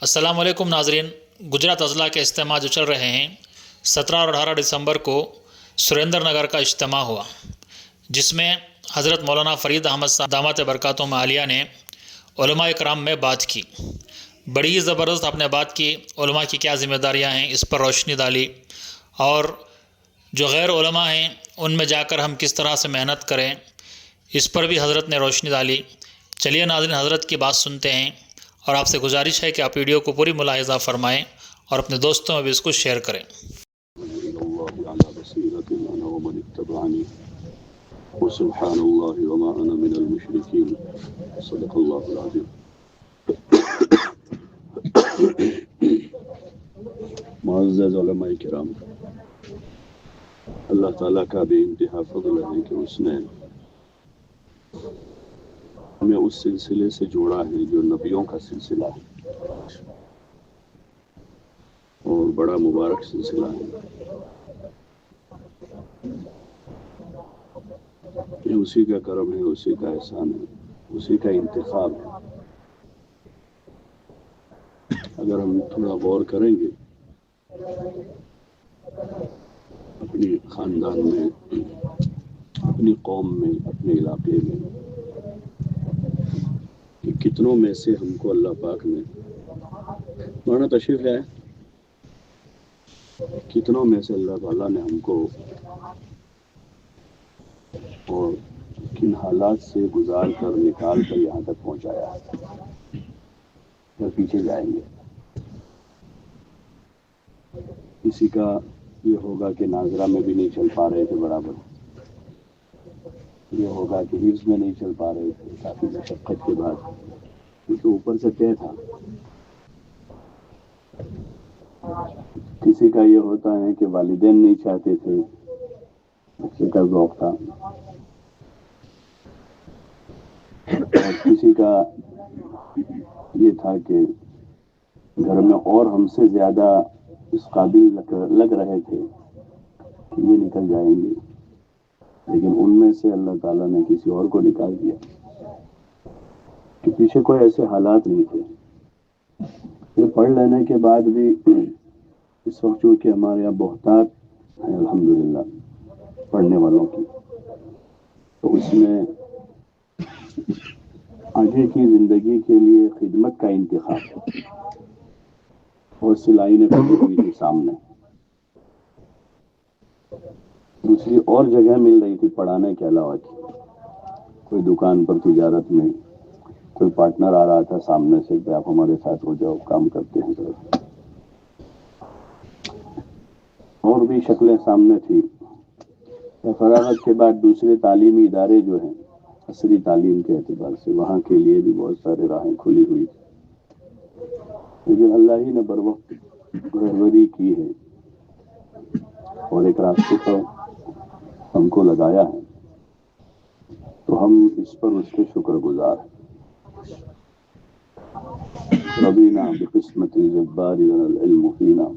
السلام علیکم ناظرین، گجرات اضلاع کے اجتماع جو چل رہے ہیں 17 اور 18 دسمبر کو سریندر نگر کا اجتماع ہوا، جس میں حضرت مولانا فرید احمد صاحب دامت برکاتہم عالیہ نے علماء اکرام میں بات کی۔ بڑی زبردست آپ نے بات کی، علماء کی کیا ذمہ داریاں ہیں اس پر روشنی ڈالی، اور جو غیر علماء ہیں ان میں جا کر ہم کس طرح سے محنت کریں اس پر بھی حضرت نے روشنی ڈالی۔ چلیے ناظرین، حضرت کی بات سنتے ہیں، اور آپ سے گزارش ہے کہ آپ ویڈیو کو پوری ملاحظہ فرمائیں اور اپنے دوستوں میں بھی اس کو شیئر کریں۔ وسبحان اللہ وما انا من المشرکین، صدق اللہ العظیم۔ معزز علماء کرام، اللہ تعالیٰ کا بے انتہا فضل ہے کہ اس نے ہمیں اس سلسلے سے جوڑا ہے جو نبیوں کا سلسلہ ہے، اور بڑا مبارک سلسلہ ہے۔ یہ اسی کا کرم ہے، اسی کا احسان ہے، اسی کا انتخاب ہے۔ اگر ہم تھوڑا غور کریں گے اپنی خاندان میں، اپنی قوم میں، اپنے علاقے میں، کہ کتنوں میں سے ہم کو اللہ پاک نے مولانا تشریف ہے، کتنوں میں سے اللہ تعالیٰ نے ہم کو اور کن حالات سے گزار کر نکال کر یہاں تک پہنچایا ہے۔ پھر پیچھے جائیں گے، کسی کا یہ ہوگا کہ ناظرہ میں بھی نہیں چل پا رہے تھے برابر، یہ ہوگا کہ حفظ میں نہیں چل پا رہے تھے کافی مشقت کے بعد، کیونکہ اوپر سے طے تھا۔ کسی کا یہ ہوتا ہے کہ والدین نہیں چاہتے تھے، بچے کا ذوق تھا، اور کسی کا یہ تھا کہ گھر میں اور ہم سے زیادہ اس قابل لگ رہے تھے کہ یہ نکل جائیں گے، لیکن ان میں سے اللہ تعالیٰ نے کسی اور کو نکال دیا کہ پیچھے کوئی ایسے حالات نہیں تھے۔ پھر پڑھ لینے کے بعد بھی اس وقت چونکہ ہمارے یہاں بہتات ہیں الحمدللہ پڑھنے والوں کی، تو اس میں آگے کی زندگی کے لیے خدمت کا انتخاب اور سلائی نے پڑھی ہوئی تھی سامنے، دوسری اور جگہ مل رہی تھی پڑھانے کے علاوہ کی، کوئی دکان پر تجارت میں کوئی پارٹنر آ رہا تھا سامنے سے کہ آپ ہمارے ساتھ ہو جاؤ، کام کرتے ہیں سر، اور بھی شکلیں سامنے تھی۔ فراغت کے بعد دوسرے تعلیمی ادارے جو ہیں عصری تعلیم کے اعتبار سے، وہاں کے لیے بھی بہت سارے راہیں کھلی ہوئی تھی، لیکن اللہ ہی نے بر وقت رہبری کی ہے اور ایک راستے پر ہم کو لگایا ہے، تو ہم اس پر اس کے شکر گزار ہیں۔ ربینا بقسمت الجبار لنا العلم فینا،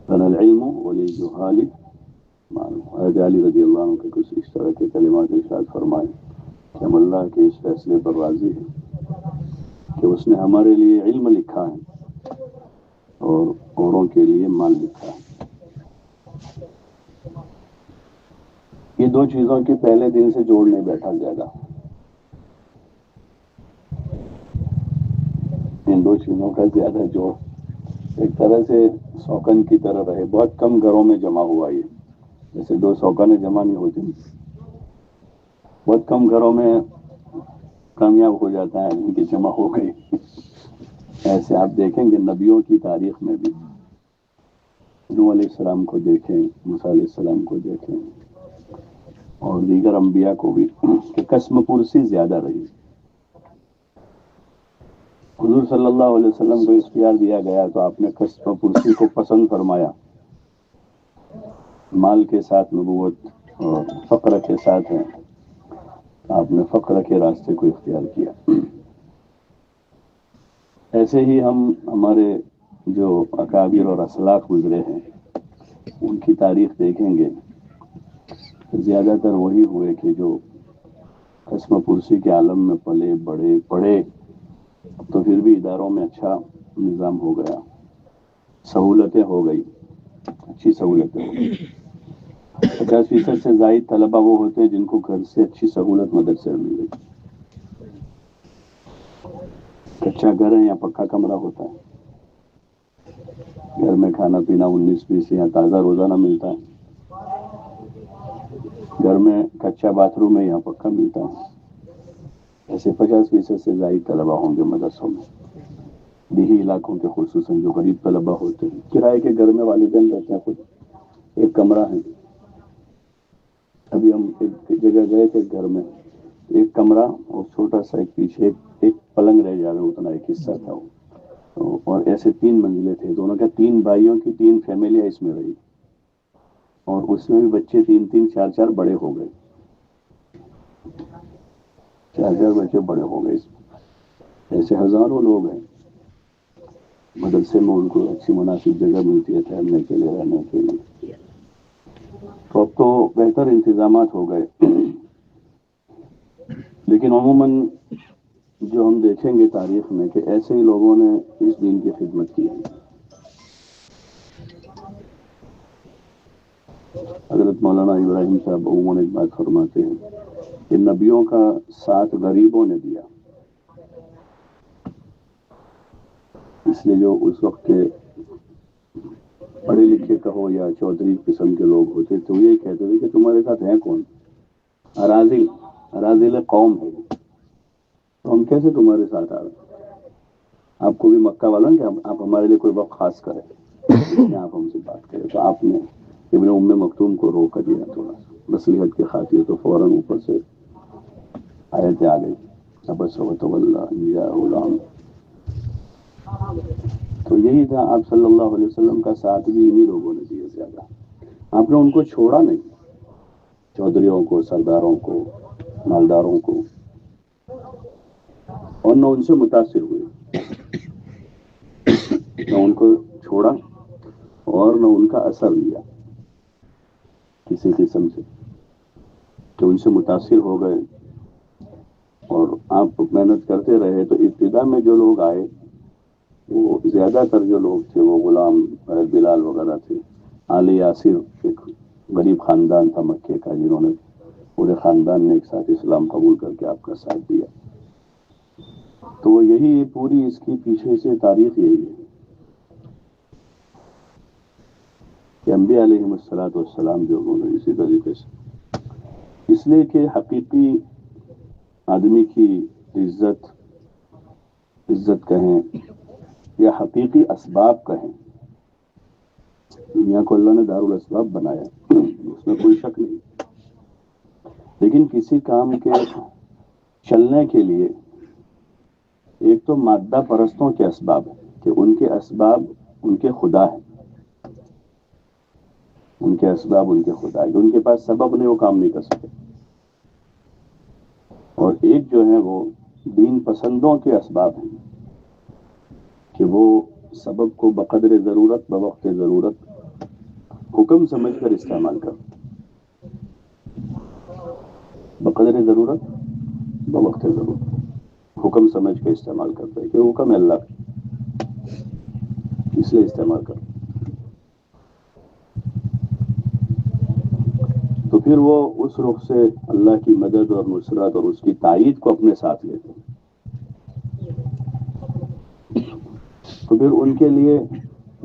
لنا العلم وللجہال معلوم۔ حضرت علی رضی اللہ عنہ کے کچھ اس طرح کے کلمات ارشاد فرمائے کہ ہم اللہ کے اس فیصلے پر راضی ہیں کہ اس نے ہمارے لیے علم لکھا ہے اور اوروں کے لیے مال لکھا ہے۔ یہ دو چیزوں کے پہلے دن سے جوڑ نہیں بیٹھا زیادہ، ان دو چیزوں کا زیادہ جوڑ ایک طرح سے سوکن کی طرح رہے، بہت کم گھروں میں جمع ہوا، یہ جیسے دو سوکنیں جمع نہیں ہوتی، بہت کم گھروں میں کامیاب ہو جاتا ہے ان کی جمع ہو گئی۔ ایسے آپ دیکھیں گے نبیوں کی تاریخ میں بھی، نوح علیہ السلام کو دیکھیں، موسیٰ علیہ السلام کو دیکھیں، اور دیگر انبیاء کو بھی، کہ قسم پرسی زیادہ رہی۔ حضور صلی اللہ علیہ وسلم کو اختیار دیا گیا تو آپ نے قسم پرسی کو پسند فرمایا، مال کے ساتھ نبوت اور فقر کے ساتھ ہے، آپ نے فقر کے راستے کو اختیار کیا۔ ایسے ہی ہمارے جو اکابر اور اسلاف گزرے ہیں ان کی تاریخ دیکھیں گے، زیادہ تر وہی ہوئے کہ جو قسم پرسی کے عالم میں پلے بڑے پڑے، تو پھر بھی اداروں میں اچھا نظام ہو گیا، سہولتیں ہو گئی، اچھی سہولتیں ہو گئی۔ 50% سے زائد طلبہ وہ ہوتے ہیں جن کو گھر سے اچھی سہولت مدرسے میں مل گئی، کچا گھر ہے یا پکا کمرہ ہوتا ہے، گھر میں کھانا پینا 19-20 یا تازہ روزانہ ملتا ہے، گھر میں کچا باتھ روم ہے یا پکا ملتا ہے۔ ایسے 50% سے زائد طلبہ ہوں گے مدرسوں میں، دیہی علاقوں کے خصوصاً جو غریب طلبہ ہوتے ہیں، کرائے کے گھر میں والدین رہتے ہیں، خود ایک کمرہ ہے۔ ابھی ہم ایک جگہ گئے تھے گھر میں، ایک کمرہ اور چھوٹا سا ایک پیچھے ایک پلنگ رہ جا رہا، اتنا ایک حصہ تھا وہ، اور ایسے 3 منزلیں تھے، دونوں کے 3 بھائیوں کی 3 فیملیاں اس میں رہی، اور اس میں بھی بچے 3-3 4-4 بڑے ہو گئے، 4 بچے بڑے ہو گئے اس میں۔ ایسے ہزاروں لوگ ہیں، مدرسے میں ان کو اچھی مناسب جگہ ملتی ہے ٹھہرنے کے لیے، رہنے کے لیے۔ تو اب تو بہتر انتظامات ہو گئے، لیکن عموماً جو ہم دیکھیں گے تاریخ میں کہ ایسے ہی لوگوں نے اس دین کی خدمت کی ہے۔ حضرت مولانا ابراہیم صاحب عموماً ایک بات فرماتے ہیں کہ نبیوں کا ساتھ غریبوں نے دیا، اس لیے جو اس وقت کے پڑھے لکھے کہو یا چودھری قسم کے لوگ ہوتے تھے، وہ یہ کہتے تھے کہ تمہارے ساتھ ہیں کون؟ اراذل قوم ہے، تو ہم کیسے تمہارے ساتھ آ رہے ہیں؟ آپ کو بھی مکہ والا کہ آپ ہمارے لیے کوئی وقت خاص کریں، آپ ہم سے بات کریں۔ تو آپ نے ابن ام مکتوم کو روک دیا تھوڑا سا مصلحت کی خاطر، تو فوراً اوپر سے آیتیں آ گئی، عبس وتولی ان جاءہ العام۔ تو یہی تھا، آپ صلی اللہ علیہ وسلم کا ساتھ بھی انہی لوگوں نے دیا زیادہ، آپ نے ان کو چھوڑا نہیں، چودھریوں کو، سرداروں کو، مالداروں کو، اور نہ ان سے متاثر ہوئے، نہ ان کو چھوڑا اور نہ ان کا اثر لیا کسی قسم سے کہ ان سے متاثر ہو گئے۔ اور آپ محنت کرتے رہے، تو ابتدا میں جو لوگ آئے وہ زیادہ تر جو لوگ تھے وہ غلام بلال وغیرہ تھے۔ آل یاسر ایک غریب خاندان تھا مکے کا، جنہوں نے پورے خاندان نے ایک ساتھ اسلام قبول کر کے آپ کا ساتھ دیا۔ تو یہی پوری اس کی پیچھے سے تاریخ یہی ہے کہ انبیاء علیہم السلام جو انہوں اسی طریقے سے، اس لیے کہ حقیقی آدمی کی عزت کہیں یا حقیقی اسباب کہیں، دنیا کو اللہ نے دارالاسباب بنایا، اس میں کوئی شک نہیں، لیکن کسی کام کے چلنے کے لیے ایک تو مادہ پرستوں کے اسباب ہیں کہ ان کے اسباب ان کے خدا ہیں، ان کے اسباب ان کے خدا ہیں، ان کے پاس سبب نہیں، وہ کام نہیں کر سکے۔ اور ایک جو ہے وہ دین پسندوں کے اسباب ہیں کہ وہ سبب کو بقدر ضرورت، بوقت ضرورت حکم سمجھ کر استعمال کر، بقدر ضرورت بوقت ضرورت حکم سمجھ کے استعمال کرتا ہے کہ حکم ہے اللہ کا، اس لیے استعمال کر۔ تو پھر وہ اس رخ سے اللہ کی مدد اور نصرت اور اس کی تائید کو اپنے ساتھ لیتے ہیں۔ تو پھر ان کے لیے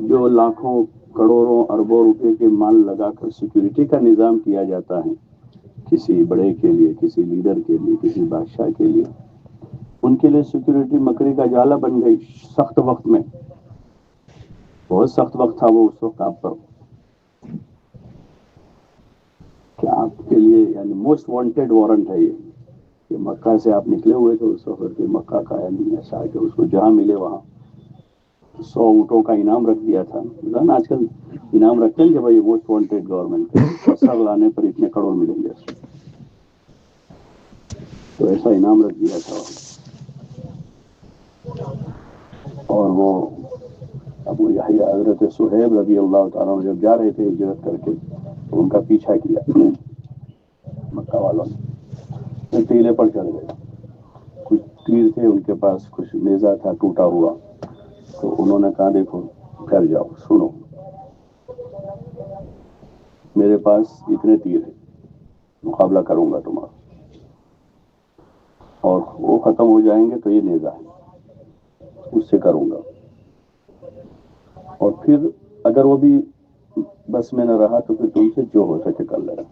جو لاکھوں کروڑوں اربوں روپے کے مال لگا کر سیکورٹی کا نظام کیا جاتا ہے کسی بڑے کے لیے، کسی لیڈر کے لیے، کسی بادشاہ کے لیے، ان کے لیے سیکورٹی مکڑی کا جالا بن گئی سخت وقت میں۔ بہت سخت وقت تھا وہ اس وقت آپ پر، کہ آپ کے لیے یعنی موسٹ وانٹیڈ وارنٹ ہے یہ، کہ مکہ سے آپ نکلے ہوئے تھے اس وقت کہ مکہ کا یعنی ایسا ہے کہ اس کو جہاں ملے وہاں 100 اونٹوں کا انعام رکھ دیا تھا۔ آج کل انعام رکھتے ہیں کہ بھائی موسٹ وانٹیڈ گورنمنٹ ہے، سر لانے پر اتنے کروڑ ملیں گے، تو ایسا انعام رکھ دیا تھا۔ اور وہ ابو یحییٰ حضرت صہیب رضی اللہ تعالیٰ عنہ جب جا رہے تھے ہجرت کر کے، تو ان کا پیچھا کیا مکہ والوں نے، ٹیلے پر چڑھ گئے، کچھ تیر تھے ان کے پاس، کچھ نیزہ تھا ٹوٹا ہوا، تو انہوں نے کہا دیکھو گھر جاؤ، سنو میرے پاس اتنے تیر ہیں، مقابلہ کروں گا تمہارا، اور وہ ختم ہو جائیں گے تو یہ نیزہ ہے اس سے کروں گا، اور پھر اگر وہ بھی بس میں نہ رہا تو پھر تم سے جو ہو سکے کر لینا،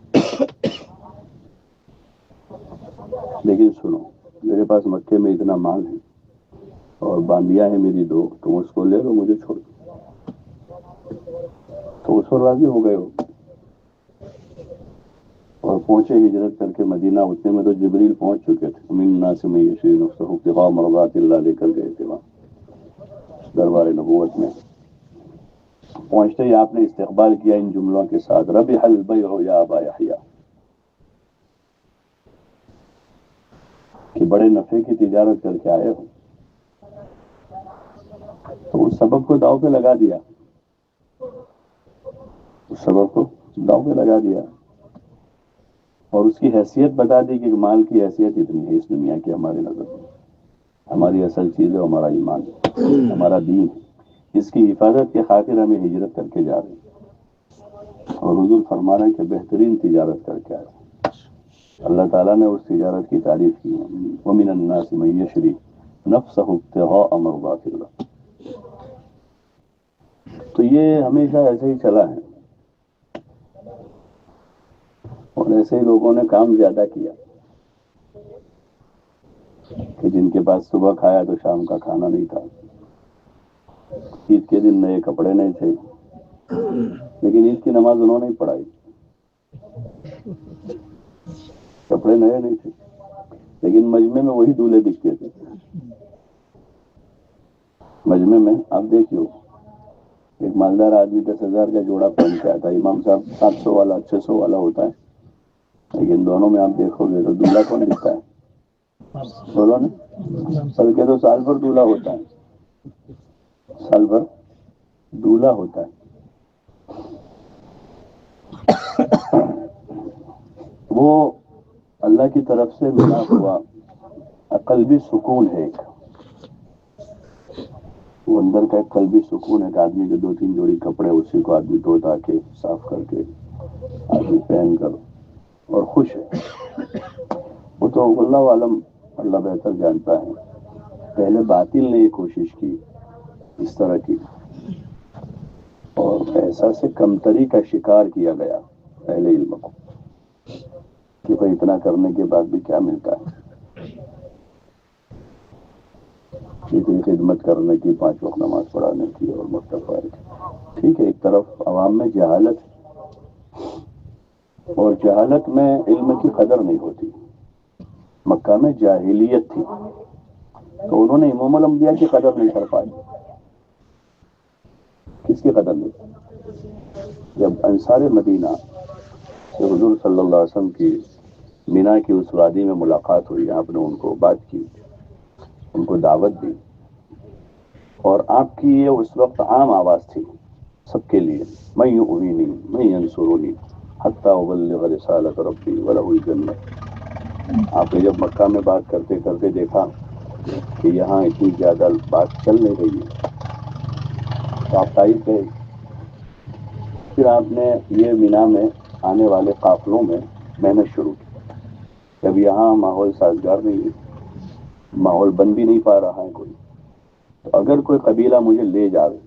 لیکن سنو میرے پاس مکے میں اتنا مال ہے اور باندیاں ہیں میری دو، تم اس کو لے لو، مجھے چھوڑ دو۔ تو اس پر راضی ہو گئے ہو اور پہنچے ہجرت کر کے مدینہ۔ اتنے میں تو جبریل پہنچ چکے تھے، من الناس من یشری نفسہ ابتغاء مرضات اللہ لے کر گئے تھے وہاں دربار نبوت میں۔ پہنچتے ہی آپ نے استقبال کیا ان جملوں کے ساتھ، ربح البیع یا ابا یحییٰ، کہ بڑے نفع کی تجارت کر کے آئے ہو۔ تو اس سبب کو داؤ پہ لگا دیا، اس سبب کو داؤ پہ لگا دیا، اور اس کی حیثیت بتا دی کہ مال کی حیثیت اتنی ہے اس دنیا کی ہماری نظر میں، ہماری اصل چیز ہے ہمارا ایمان، ہمارا دین، اس کی حفاظت کے خاطر ہمیں ہجرت کر کے جا رہے ہیں، اور حضور فرما رہے ہیں کہ بہترین تجارت کر کے آئے۔ اللہ تعالیٰ نے اس تجارت کی تعریف کی ہے، وَمِنَ النَّاسِ مَن يَشْرِي نَفْسَهُ ابْتِغَاءَ مَرْضَاتِ اللَّهِ۔ تو یہ ہمیشہ ایسے ہی چلا ہے، اور ایسے ہی لوگوں نے کام زیادہ کیا کہ جن کے پاس صبح کھایا تو شام کا کھانا نہیں تھا، عید کے دن نئے کپڑے نہیں تھے، لیکن عید کی نماز انہوں نے پڑھائی، کپڑے نئے نہیں تھے، لیکن مجمع میں وہی دولہے دکھتے تھے۔ مجمع میں آپ دیکھیے ایک مالدار آدمی 10,000 کا جوڑا پہن کے آتا ہے، امام صاحب 700 والا 600 والا ہوتا ہے، لیکن دونوں میں آپ دیکھو گے تو دولہا کون دکھتا ہے؟ بولو نا، بلکہ تو سال بھر دولہا ہوتا ہے، سال بھر دولہا ہوتا ہے۔ وہ اللہ کی طرف سے ملا ہوا قلبی سکون ہے، ایک وہ اندر کا ایک قلبی سکون ہے کہ آدمی کے 2-3 جوڑی کپڑے اسی کو آدمی دھو دھا کے صاف کر کے آدمی پہن کر اور خوش ہے۔ وہ تو اللہ عالم، اللہ بہتر جانتا ہے، پہلے باطل نے یہ کوشش کی اس طرح کی، اور احساس کمتری کا شکار کیا گیا اہل علم کو کہ بھائی اتنا کرنے کے بعد بھی کیا ملتا ہے، اتنی خدمت کرنے کی، 5 وقت نماز پڑھانے کی اور مصطفیٰ کی۔ ٹھیک ہے، ایک طرف عوام میں جہالت ہے، اور جہالت میں علم کی قدر نہیں ہوتی۔ مکہ میں جاہلیت تھی تو انہوں نے امام الانبیاء کی قدر نہیں کر پائی۔ کس کی قدر نہیں؟ جب انصار مدینہ سے حضور صلی اللہ علیہ وسلم کی مینا کی اس وادی میں ملاقات ہوئی، آپ نے ان کو بات کی، ان کو دعوت دی، اور آپ کی یہ اس وقت عام آواز تھی سب کے لیے، من یؤوینی من ینصرنی حتی ابلغ رسالۃ ربی ولہ الجنہ۔ آپ نے جب مکہ میں بات کرتے کرتے دیکھا کہ یہاں اتنی زیادہ بات چل نہیں رہی ہے تو آپ طائف گئے، پھر آپ نے یہ مینا میں آنے والے قافلوں میں محنت شروع کی۔ جب یہاں ماحول سازگار نہیں ہے، ماحول بن بھی نہیں پا رہا ہے کوئی، تو اگر کوئی قبیلہ مجھے لے جاوے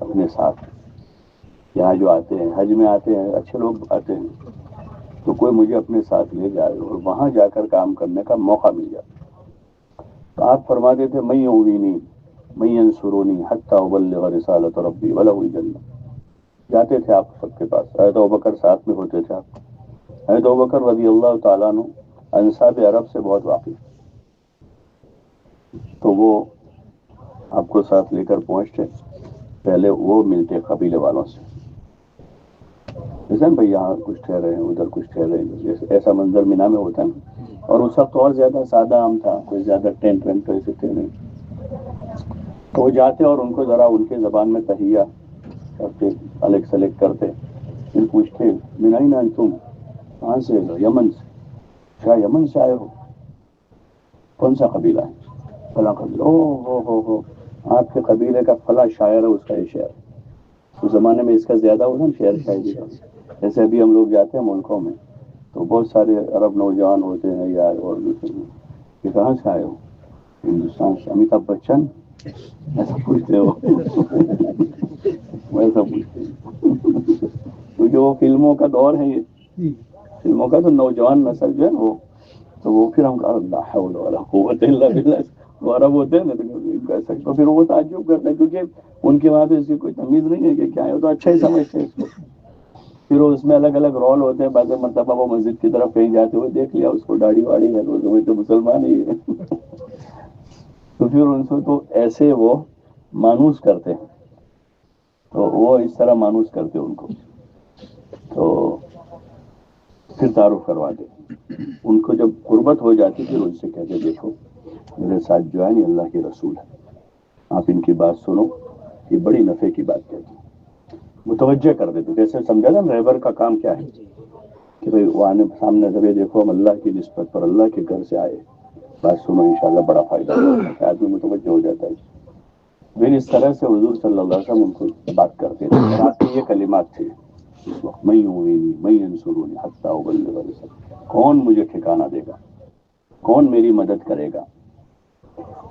اپنے ساتھ، یہاں جو آتے ہیں حج میں آتے ہیں، اچھے لوگ آتے ہیں، تو کوئی مجھے اپنے ساتھ لے جائے اور وہاں جا کر کام کرنے کا موقع مل جائے، تو آپ فرماتے تھے من یؤوینی من ینصرنی حتی ابلغ رسالۃ ربی ولہ الجنہ۔ جاتے تھے آپ سب کے پاس، حضرت ابوبکر ساتھ میں ہوتے تھے آپ، حضرت ابوبکر رضی اللہ تعالیٰ عنہ انصاب عرب سے بہت واقف، تو وہ آپ کو ساتھ لے کر پہنچتے، پہلے وہ ملتے قبیلے والوں سے، جیسے بھائی یہاں کچھ ٹھہرے ہیں ادھر کچھ ٹھہرے ہیں، جیسے ایسا منظر مینا میں ہوتا ہے، اور اس وقت اور زیادہ سادہ عام تھا، کوئی زیادہ ٹینٹ وینٹ کر سکتے نہیں، تو وہ جاتے اور ان کو ذرا ان کے زبان میں تحیہ کرتے، الگ سلیکٹ کرتے، پھر پوچھتے من این انتم، کہاں سے ہو؟ یمن سے۔ کیا یمن سے آئے ہو؟ کون سا قبیلہ ہے؟ فلاں قبیلہ، ہو آپ کے قبیلے کا فلاں شاعر ہے، اس کا یہ شعر. اس زمانے میں اس کا زیادہ ہوتا نا شعر شاعری کا. جیسے ابھی ہم لوگ جاتے ہیں ملکوں میں تو بہت سارے عرب نوجوان ہوتے ہیں یا اور دوسرے، کہ کہاں سے آئے ہو؟ ہندوستان سے. امیتابھ بچن ایسا پوچھتے ہو؟ ویسا پوچھتے ہیں کیونکہ وہ فلموں کا دور ہے، یہ فلموں کا تو نوجوان نسل جو ہے وہ، تو وہ پھر ہم کہا لا حول ولا قوت الا باللہ، وہ عرب ہوتے ہیں نا تو پھر وہ تعجب کرتے ہیں کیونکہ ان کے وہاں تو اس کی کوئی تمیز نہیں ہے کہ کیا ہے، وہ تو اچھا ہی سمجھتے ہیں اس کو. پھر اس میں الگ الگ رول ہوتے ہیں. بعض مرتبہ وہ مسجد کی طرف کہیں جاتے ہوئے دیکھ لیا اس کو داڑھی واڑی ہے تو مسلمان ہی ہے. تو پھر ان سے تو ایسے وہ مانوس کرتے ہیں، تو وہ اس طرح مانوس کرتے ان کو، تو پھر تعارف کرواتے. ان کو جب قربت ہو جاتی پھر ان سے کہتے دیکھو میرے ساتھ جو ہے اللہ کے رسول ہے، آپ ان کی بات سنو، یہ بڑی نفع کی بات کہتی. متوجہ کر دیتے. جیسے سمجھا نا رہبر کا کام کیا ہے کہ بھائی وہ آنے سامنے سے دیکھو ہم اللہ کی نسبت پر اللہ کے گھر سے آئے، بات سنو انشاءاللہ بڑا فائدہ ہوگا. کہ آدمی متوجہ ہو جاتا ہے. پھر اس طرح سے حضور صلی اللہ علیہ وسلم ان کو بات کرتے تھے. اور آپ کی یہ کلمات تھے اس وقت، میں یؤوینی میں ینصرونی حتی ابلغ رسالۃ، کون مجھے ٹھکانہ دے گا، کون میری مدد کرے گا.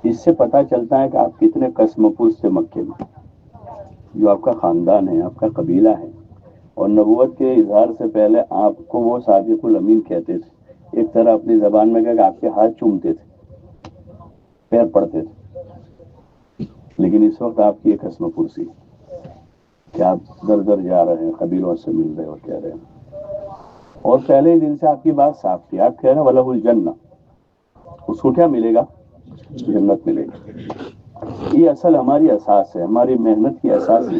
اس سے پتہ چلتا ہے کہ آپ کتنے قسم پوش سے مکے میں، جو آپ کا خاندان ہے، آپ کا قبیلہ ہے. اور نبوت کے اظہار سے پہلے آپ کو وہ صادق الامین کہتے تھے. ایک طرح اپنی زبان میں کہا کہ آپ کے ہاتھ چومتے تھے، پیر پڑتے تھے. لیکن اس وقت آپ کی ایک قسم پرسی کہ آپ در در جا رہے ہیں، قبیلوں سے مل رہے اور کہہ رہے ہیں. اور پہلے ہی دن سے آپ کی بات صاف تھی. آپ کہہ رہے ہیں وَلَهُ الْجَنَّةُ، اس کو کیا ملے گا؟ جنت ملے گی. یہ اصل ہماری اساس ہے، ہماری محنت کی اساس ہے.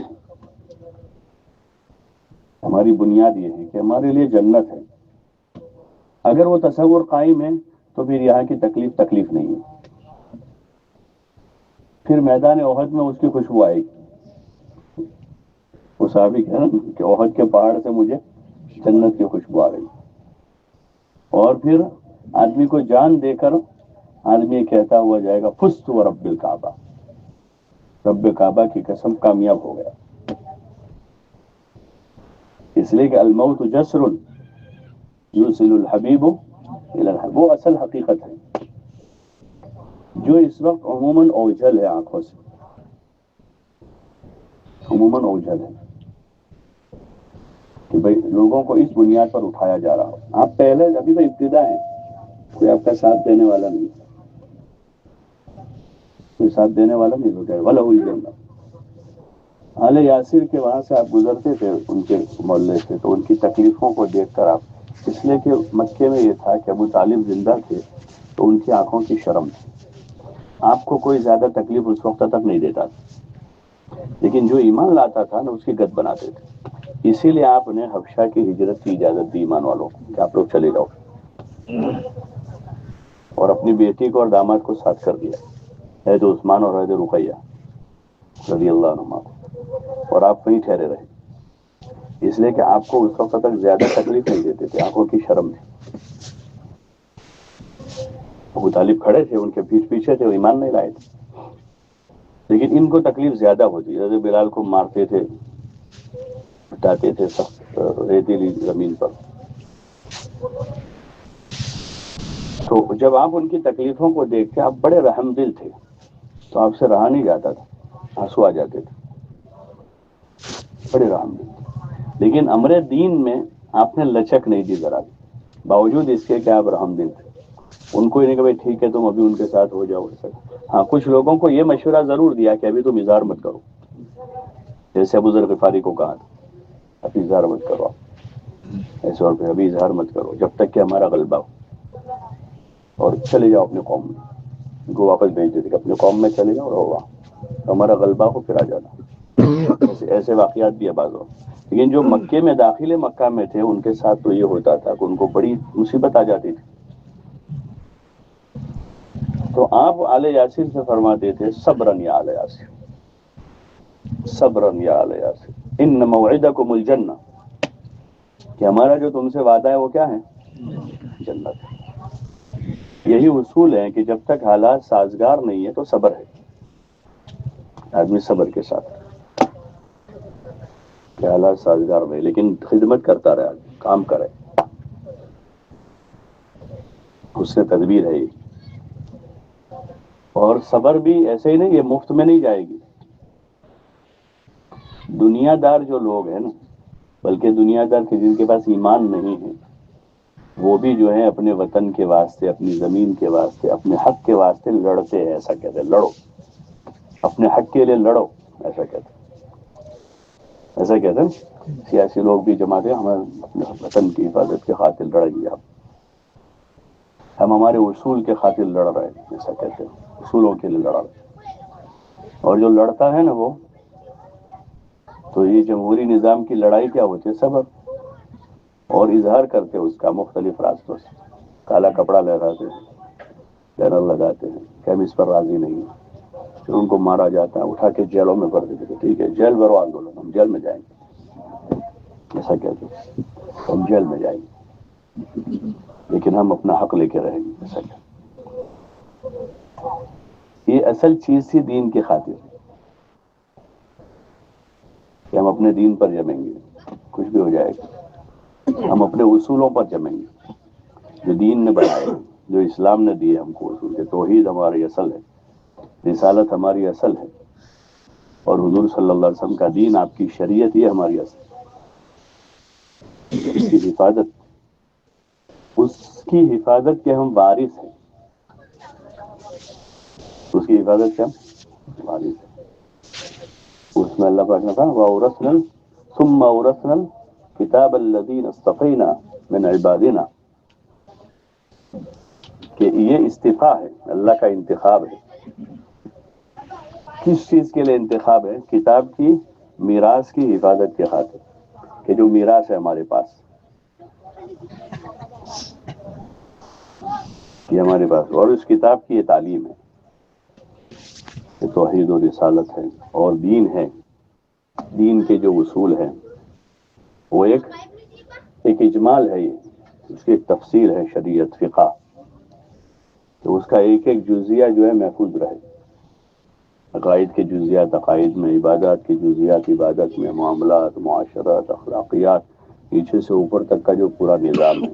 ہماری بنیاد یہ ہے کہ ہمارے لیے جنت ہے. اگر وہ تصور قائم ہے تو پھر یہاں کی تکلیف نہیں ہے. پھر میدان احد میں اس کی خوشبو آئے گی. وہ صحابی کہہ رہا نا کہ احد کے پہاڑ سے مجھے جنت کی خوشبو آ گئی. اور پھر آدمی کو جان دے کر آدمی کہتا ہوا جائے گا فزت ورب الکعبہ، رب کعبہ کی قسم کامیاب ہو گیا. اس لیے کہ الموت جسر یوصل الحبیب الی الحبیب، وہ اصل حقیقت ہے جو اس وقت عموماً اوجھل ہے آنکھوں سے، عموماً اوجھل ہے کہ بھئی لوگوں کو اس بنیاد پر اٹھایا جا رہا ہو. آپ پہلے ابھی تو ابتدا ہے، کوئی آپ کا ساتھ دینے والا نہیں، کوئی ساتھ دینے والا نہیں ہوتا ہے. وَلَهُ الْجَنَّةُ. آل یاسر کے وہاں سے آپ گزرتے تھے ان کے محلے سے، تو ان کی تکلیفوں کو دیکھ کر آپ، اس لیے کہ مکے میں یہ تھا کہ ابو طالب زندہ تھے تو ان کی آنکھوں کی شرم تھی. آپ کو کوئی زیادہ تکلیف اس وقت تک نہیں دیتا تھا، لیکن جو ایمان لاتا تھا نا اس کی گد بناتے تھے. اسی لیے آپ نے حبشہ کی ہجرت کی اجازت دی ایمان والوں کو کہ آپ لوگ چلے جاؤ، اور اپنی بیٹی کو اور داماد کو ساتھ کر دیا، حید عثمان اور حید رقیہ رضی اللہ عنہما، اور آپ وہیں ٹھہرے رہے. اس لیے کہ آپ کو اس وقت تک زیادہ تکلیف نہیں دیتے تھے، آنکھوں کی شرم تھی. ابو طالب کھڑے تھے، ان کے پیچھے تھے، وہ ایمان نہیں لائے تھے، لیکن ان کو تکلیف زیادہ ہوتی. حضرت بلال کو مارتے تھے، ہٹاتے تھے سخت ریتیلی زمین پر. تو جب آپ ان کی تکلیفوں کو دیکھتے آپ بڑے رحم دل تھے، تو آپ سے رہا نہیں جاتا تھا، آنسو آ جاتے تھے، بڑے رحم دل تھے. لیکن امر دین میں آپ نے لچک نہیں دی ذرا بھی، باوجود اس کے کہ آپ رحم دل تھے. ان کو ہی نہیں کہ بھائی ٹھیک ہے تم ابھی ان کے ساتھ ہو جاؤ. ہاں کچھ لوگوں کو یہ مشورہ ضرور دیا کہ ابھی تم اظہار مت کرو، جیسے ابو ذر غفاری کو کہا تھا ابھی اظہار مت کرو، ایسے اور پھر ابھی اظہار مت کرو جب تک کہ ہمارا غلبہ ہو، اور چلے جاؤ اپنے قوم میں. ان کو واپس بھیج دیتے کہ اپنے قوم میں چلے جاؤ، رہو وہاں، ہمارا غلبہ ہو پھر آ جانا. ایسے واقعات بھی ہے بعض وقت. لیکن جو مکے میں داخل مکہ میں تھے ان کے ساتھ تو یہ ہوتا تھا کہ ان کو بڑی مصیبت آ جاتی تھی. تو آپ آل یاسر سے فرماتے تھے صبرن یا آل یاسر، صبرن یا آل یاسر ان موعدکم الجنہ، کہ ہمارا جو تم سے وعدہ ہے وہ کیا ہے؟ جنت ہے. یہی اصول ہے کہ جب تک حالات سازگار نہیں ہے تو صبر ہے، آدمی صبر کے ساتھ کہ حالات سازگار نہیں، لیکن خدمت کرتا رہے، کام کرے، اس سے تدبیر ہے یہ۔ اور صبر بھی ایسے ہی نہیں، یہ مفت میں نہیں جائے گی۔ دنیا دار جو لوگ ہیں نا، بلکہ دنیا دار کے جن کے پاس ایمان نہیں ہے، وہ بھی جو ہے اپنے وطن کے واسطے، اپنی زمین کے واسطے، اپنے حق کے واسطے لڑتے ہیں، ایسا کہتے ہیں، لڑو اپنے حق کے لیے لڑو، ایسا کہتے ہیں، ایسا کہتے ہیں سیاسی لوگ بھی جماعتیں، ہمیں اپنے وطن کی حفاظت کے خاطر لڑیں گے، ہم ہمارے اصول کے خاطر لڑ رہے ہیں، ایسا کہتے ہیں، اصولوں کے لیے لڑا رہے ہیں۔ اور جو لڑتا ہے نا وہ، تو یہ جمہوری نظام کی لڑائی کیا ہوتی ہے؟ صبر، اور اظہار کرتے اس کا مختلف راستوں سے، کالا کپڑا لہراتے ہیں، بینر لگاتے ہیں کہ ہم اس پر راضی نہیں ہیں، پھر ان کو مارا جاتا ہے، اٹھا کے جیلوں میں بھر دیتے ہیں، ٹھیک ہے جیل بھرو آندولن، ہم جیل میں جائیں گے، ایسا کہتے ہیں، ہم جیل میں جائیں گے لیکن ہم اپنا حق لے کے رہیں گے، ایسا کہتے ہیں۔ یہ اصل چیز تھی دین کی خاطر، کہ ہم اپنے دین پر جمیں گے، کچھ بھی ہو جائے گا، ہم اپنے اصولوں پر جمیں گے جو دین نے بنائے، جو اسلام نے دیے ہم کو اصول، کہ توحید ہماری اصل ہے، رسالت ہماری اصل ہے، اور حضور صلی اللہ علیہ وسلم کا دین، آپ کی شریعت، یہ ہماری اصل ہے۔ اس کی حفاظت، اس کی حفاظت کے ہم وارث ہیں، اس کی حفاظت کے ہم وارث ہیں۔ اس میں اللہ پاک نے کہا وَأَوْرَثْنَا ثُمَّ أَوْرَثْنَا الْكِتَابَ الَّذِينَ اصْطَفَيْنَا مِنْ عِبَادِنَا، کہ یہ استفاء ہے، اللہ کا انتخاب ہے۔ کس چیز کے لیے انتخاب ہے؟ کتاب کی میراث کی حفاظت کے خاطر، کہ جو میراث ہے ہمارے پاس، یہ ہمارے پاس، اور اس کتاب کی یہ تعلیم ہے کہ توحید و رسالت ہے اور دین ہے، دین کے جو اصول ہیں وہ ایک اجمال ہے، یہ اس کی ایک تفسیر ہے، شریعت فقہ، تو اس کا ایک ایک جزیہ جو ہے محفوظ رہے، عقائد کے جزیات عقائد میں، عبادات کے جزیات عبادت میں، معاملات، معاشرت، اخلاقیات، نیچے سے اوپر تک کا جو پورا نظام ہے،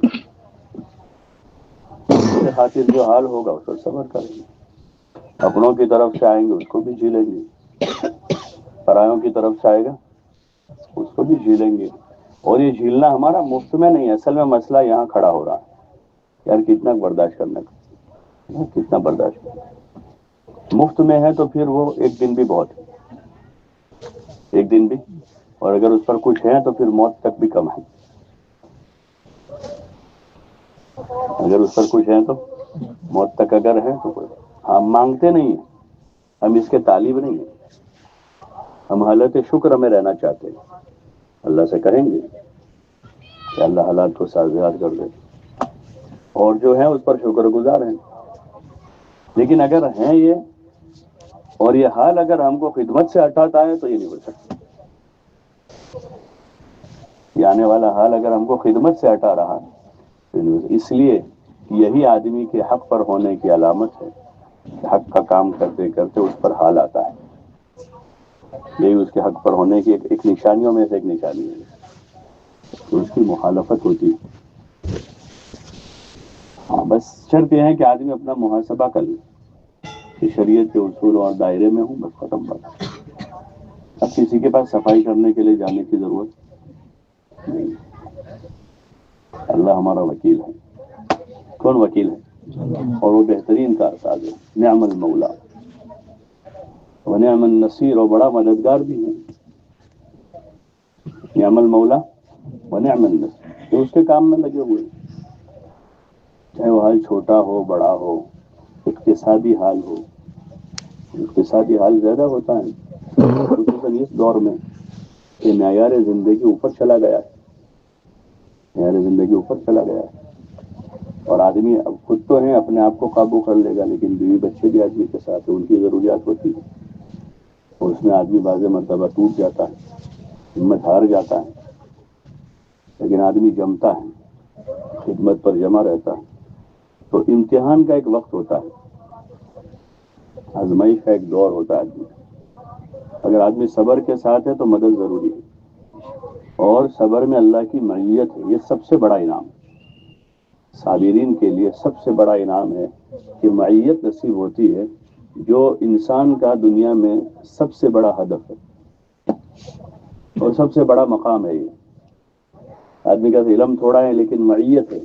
اس کے خاطر جو حال ہوگا اس پر صبر کریں گے، اپنوں کی طرف سے آئیں گے اس کو بھی جھیلیں گے، پرایوں کی طرف سے آئے گا اس کو بھی جھیلیں گے۔ اور یہ جھیلنا ہمارا مفت میں نہیں ہے، اصل میں مسئلہ یہاں کھڑا ہو رہا ہے، یار کتنا برداشت کرنے کا، کتنا برداشت کرنا، مفت میں ہے تو پھر وہ ایک دن بھی بہت ہے، ایک دن بھی، اور اگر اس پر کچھ ہے تو پھر موت تک بھی کم ہے، اگر اس پر کچھ ہے تو موت تک اگر ہے تو کوئی، ہم مانگتے نہیں ہیں، ہم اس کے طالب نہیں ہیں، ہم حالت شکر میں رہنا چاہتے ہیں، اللہ سے کہیں گے کہ اللہ حالات کو سازگار کر دے، اور جو ہے اس پر شکر گزار ہیں، لیکن اگر ہیں یہ، اور یہ حال اگر ہم کو خدمت سے ہٹاتا ہے تو یہ نہیں ہو سکتا، یہ آنے والا حال اگر ہم کو خدمت سے ہٹا رہا ہے تو نہیں ہو سکتا۔ اس لیے یہی آدمی کے حق پر ہونے کی علامت ہے کہ حق کا کام کرتے کرتے اس پر حال آتا ہے، یہی اس کے حق پر ہونے کی ایک نشانیوں میں سے ایک نشانی ہے، تو اس کی مخالفت ہوتی ہے۔ ہاں بس شرط یہ ہے کہ آدمی اپنا محاسبہ کر لے کہ شریعت کے اصول اور دائرے میں ہوں، بس ختم بات۔ اب کسی کے پاس صفائی کرنے کے لیے جانے کی ضرورت نہیں، اللہ ہمارا وکیل ہے۔ کون وکیل ہے؟ اور وہ بہترین کارساز ہے، نعم المولا ونعم النصیر، اور بڑا مددگار بھی ہے، نعم المولا ونعم النصیر، تو اس کے کام میں لگے ہوئے، چاہے وہ حال چھوٹا ہو بڑا ہو، اقتصادی حال ہو، اقتصادی حال زیادہ ہوتا ہے خصوصاً اس دور میں کہ معیار زندگی اوپر چلا گیا ہے، معیار زندگی اوپر چلا گیا ہے، اور آدمی اب خود تو ہے اپنے آپ کو قابو کر لے گا، لیکن بیوی بچے بھی آدمی کے ساتھ ہیں، ان کی ضروریات ہوتی ہے، اور اس میں آدمی بعض مرتبہ ٹوٹ جاتا ہے، ہمت ہار جاتا ہے، لیکن آدمی جمتا ہے، خدمت پر جمع رہتا ہے، تو امتحان کا ایک وقت ہوتا ہے، آزمائش کا ایک دور ہوتا ہے آدمی، اگر آدمی صبر کے ساتھ ہے تو مدد ضروری ہے، اور صبر میں اللہ کی معیت ہے، یہ سب سے بڑا انعام ہے صابرین کے لیے، سب سے بڑا انعام ہے کہ معیت نصیب ہوتی ہے، جو انسان کا دنیا میں سب سے بڑا ہدف ہے اور سب سے بڑا مقام ہے۔ یہ آدمی کا علم تھوڑا ہے لیکن معیت ہے،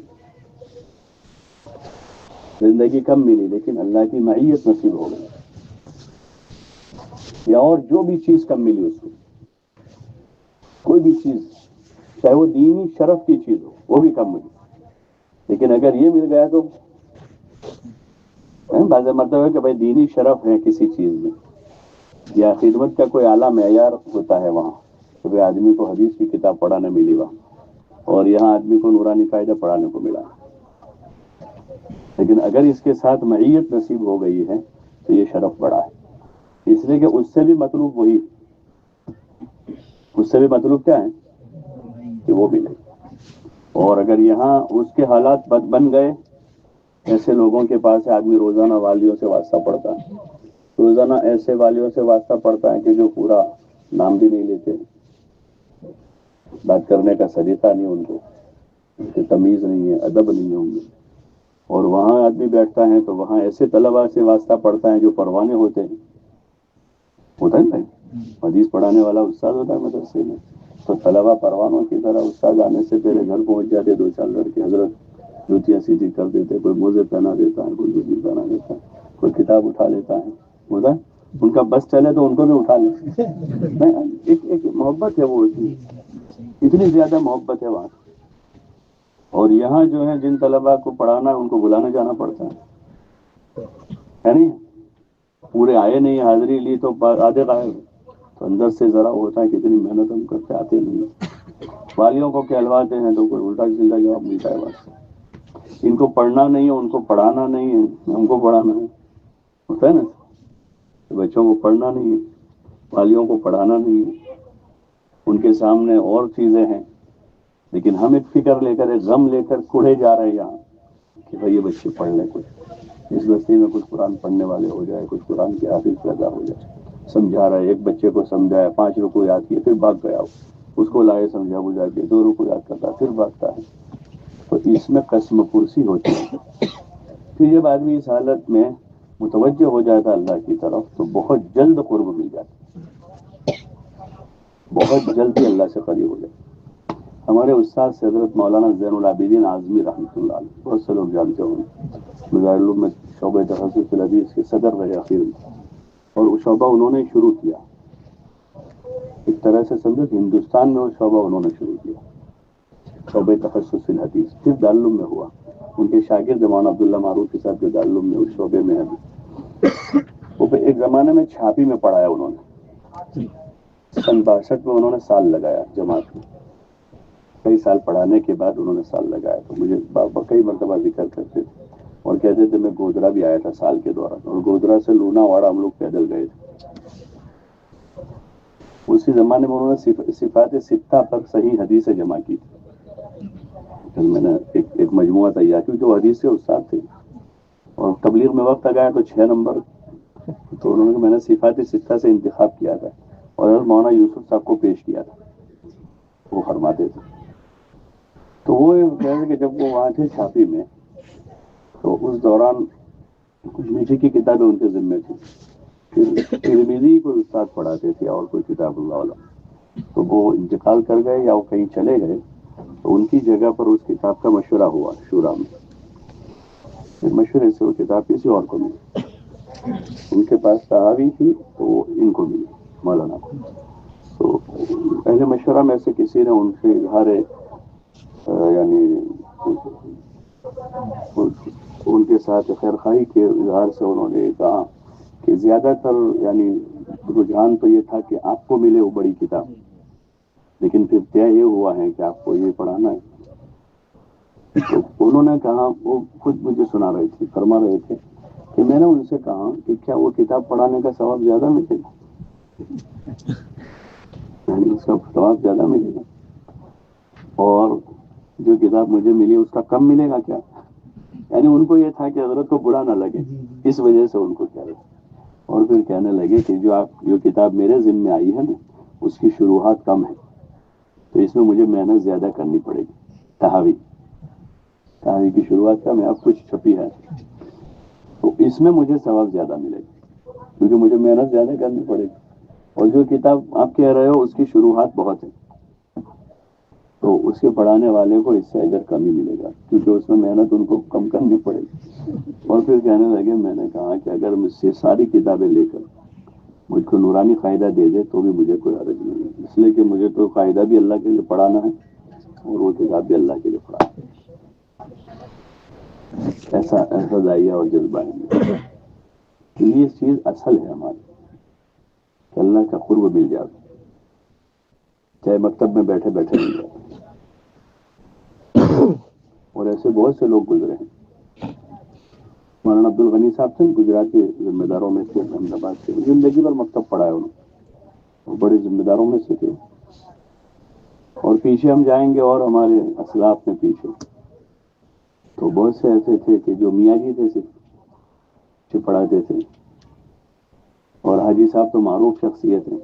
زندگی کم ملی لیکن اللہ کی معیت نصیب ہو گئی، یا اور جو بھی چیز کم ملی اس کو، کوئی بھی چیز چاہے وہ دینی شرف کی چیز ہو وہ بھی کم ملی، لیکن اگر یہ مل گیا تو بعض مطلب ہے کہ بھائی دینی شرف ہے کسی چیز میں، یا خدمت کا کوئی اعلیٰ معیار ہوتا ہے وہاں، تو بھائی آدمی کو حدیث کی کتاب پڑھانے ملی وہاں، اور یہاں آدمی کو نورانی قاعدہ پڑھانے کو ملا، لیکن اگر اس کے ساتھ معیت نصیب ہو گئی ہے تو یہ شرف بڑا ہے، اس لیے کہ اس سے بھی مطلوب وہی، اس سے بھی مطلوب کیا ہے کہ وہ بھی نہیں، اور اگر یہاں اس کے حالات بن گئے، ایسے لوگوں کے پاس آدمی روزانہ والیوں سے واسطہ پڑتا ہے، روزانہ ایسے والیوں سے واسطہ پڑتا ہے کہ جو پورا نام بھی نہیں لیتے، بات کرنے کا سلیقہ نہیں ان کو، تمیز نہیں ہے، ادب نہیں ہے ان میں، اور وہاں آدمی بیٹھتا ہے تو وہاں ایسے طلباء سے واسطہ پڑتا ہے جو پروانے ہوتے ہیں، ہوتا ہے نا، حدیث پڑھانے والا استاد ہوتا ہے مدرسے میں، تو طلباء پروانوں کی طرح استاد آنے سے پہلے گھر پہنچ جاتے، دو چار لڑکے حضرت جوتیاں سیدھی کر دیتے، کوئی موزے پہنا دیتا ہے، کوئی جوتی پہنا دیتا ہے، کوئی کتاب اٹھا لیتا ہے، ہوتا ہے ان کا بس چلے تو ان کو بھی اٹھا لیتے، ایک محبت ہے، وہ اتنی زیادہ محبت ہے وہاں، اور یہاں جو ہے جن طلباء کو پڑھانا ہے ان کو بلانے جانا پڑتا ہے نہیں، پورے آئے نہیں، حاضری لی تو آدھے غائب، تو اندر سے ذرا ہوتا ہے کتنی محنت ہم کرتے، آتے نہیں، والیوں کو کہلواتے ہیں تو کوئی الٹا سیدھا جواب ملتا ہے، بس ان کو پڑھنا نہیں ہے، ان کو پڑھانا نہیں ہے، ہم کو پڑھانا ہے، ہوتا ہے نا، بچوں کو پڑھنا نہیں ہے، والیوں کو پڑھانا نہیں ہے، ان کے سامنے اور چیزیں ہیں، لیکن ہم ایک فکر لے کر، ایک غم لے کر کوڑے جا رہے ہیں یہاں کہ بھائی یہ بچے پڑھ لیں، کچھ اس بستی میں کچھ قرآن پڑھنے والے ہو جائے، کچھ قرآن کے حافظ پیدا ہو جائے، سمجھا رہا ہے، ایک بچے کو سمجھایا، 5 رکوع یاد کیے، پھر بھاگ گیا، اس کو لائے سمجھا بجھا کے 2 رکوع یاد کرتا پھر بھاگتا ہے، تو اس میں قسم پرسی ہوتی ہے، پھر جب آدمی اس حالت میں متوجہ ہو جاتا اللہ کی طرف تو بہت جلد قرب مل جاتا، بہت جلدی اللہ سے قریب ہو جاتا۔ ہمارے استاد سے حضرت مولانا زین العابدین اعظمی رحمۃ اللہ علیہ، بہت سے لوگ جانتے ہوں گے، دارالعلوم میں شعبہ تخصص الحدیث کے صدر رہے اخیر میں، اور وہ شعبہ انہوں نے شروع کیا، ایک طرح سے سمجھو ہندوستان میں وہ شعبہ انہوں نے شروع کیا، شعبہ تخصص الحدیث، پھر دارالعلوم میں ہوا، ان کے شاگرد مولانا عبداللہ معروف کے ساتھ جو دارالعلوم میں اس شعبے میں ہے، وہ ایک زمانے میں چھاپی میں پڑھایا انہوں نے، سن 62 میں انہوں نے سال لگایا جماعت میں، کئی سال پڑھانے کے بعد انہوں نے سال لگایا، تو مجھے کئی مرتبہ ذکر کرتے تھے اور کہتے تھے میں گودرا بھی آیا تھا سال کے دوران، اور گودرا سے لونا واڑا ہم لوگ پیدل گئے تھے، اسی زمانے میں انہوں نے صفات ستہ پر صحیح حدیثیں جمع کی تھی، میں نے ایک مجموعہ تیار کی، جو حدیث کے استاد تھے، اور تبلیغ میں وقت آیا تو 6 نمبر، تو انہوں نے میں نے صفات ستہ سے انتخاب کیا تھا اور مولانا یوسف صاحب کو پیش کیا تھا، وہ فرماتے تھے، تو وہ کہتے کہ جب وہ وہاں تھے چھاپی میں تو اس دوران کچھ نیچے کی کتابیں ان کے ذمے تھی، پھر ترمذی کو استاد پڑھاتے تھے اور کوئی کتاب اللہ عالم، تو وہ انتقال کر گئے یا وہ کہیں چلے گئے، تو ان کی جگہ پر اس کتاب کا مشورہ ہوا شورا میں، پھر مشورے سے وہ کتاب کسی اور کو ملی، ان کے پاس تحاوی تھی تو وہ ان کو ملی مولانا کو، تو پہلے مشورہ میں سے کسی نے ان سے اظہار یعنی ان کے ساتھ خیر خواہی کے اظہار سے انہوں نے کہا کہ زیادہ تر یعنی رجحان تو یہ تھا کہ آپ کو ملے وہ بڑی کتاب، لیکن پھر طے یہ ہوا ہے کہ آپ کو یہ پڑھانا ہے، تو انہوں نے کہا، وہ خود مجھے سنا رہے تھے، فرما رہے تھے کہ میں نے ان سے کہا کہ کیا وہ کتاب پڑھانے کا ثواب زیادہ ملے گا، یعنی اس کا ثواب زیادہ ملے گا، اور جو کتاب مجھے ملی اس کا کم ملے گا کیا؟ یعنی ان کو یہ تھا کہ حضرت کو برا نہ لگے، اس وجہ سے ان کو کہہ رہے. اور پھر کہنے لگے کہ جو کتاب میرے ذمہ آئی ہے نا اس کی شروحات کم ہے، تو اس میں مجھے محنت زیادہ کرنی پڑے گی. تحاوی کی شروعات کم ہے، اب کچھ چھپی ہے، تو اس میں مجھے ثواب زیادہ ملے گا کیونکہ مجھے محنت زیادہ کرنی پڑے گی. اور جو کتاب آپ کہہ رہے ہو اس کی شروحات بہت ہیں، تو اس کے پڑھانے والے کو اس سے اجر کم ہی ملے گا کیونکہ اس میں محنت ان کو کم کرنی پڑے گی. اور پھر کہنے لگے میں نے کہا کہ اگر مجھ سے ساری کتابیں لے کر مجھ کو نورانی قاعدہ دے دے تو بھی مجھے کوئی حرج نہیں ہے، اس لیے کہ مجھے تو قاعدہ بھی اللہ کے لیے پڑھانا ہے اور وہ کتاب بھی اللہ کے لیے پڑھانا ہے. ایسا ذائقہ اور جذبہ ہے. یہ چیز اصل ہے ہماری کہ اللہ کا قرب مل جائے، چاہے مکتب میں بیٹھے بیٹھے مل جائے. اور ایسے بہت سے لوگ گزرے ہیں. مولانا عبد الغنی صاحب تھے، گجرات کے ذمہ داروں میں سے، احمد آباد سے، زندگی بھر مکتب پڑھایا انہوں نے، بڑے ذمہ داروں میں سے تھے. اور پیچھے ہم جائیں گے اور ہمارے اسلاف میں پیچھے تو بہت سے ایسے تھے کہ جو میاں جی تھے صرف پڑھاتے تھے. اور حاجی صاحب تو معروف شخصیت ہیں،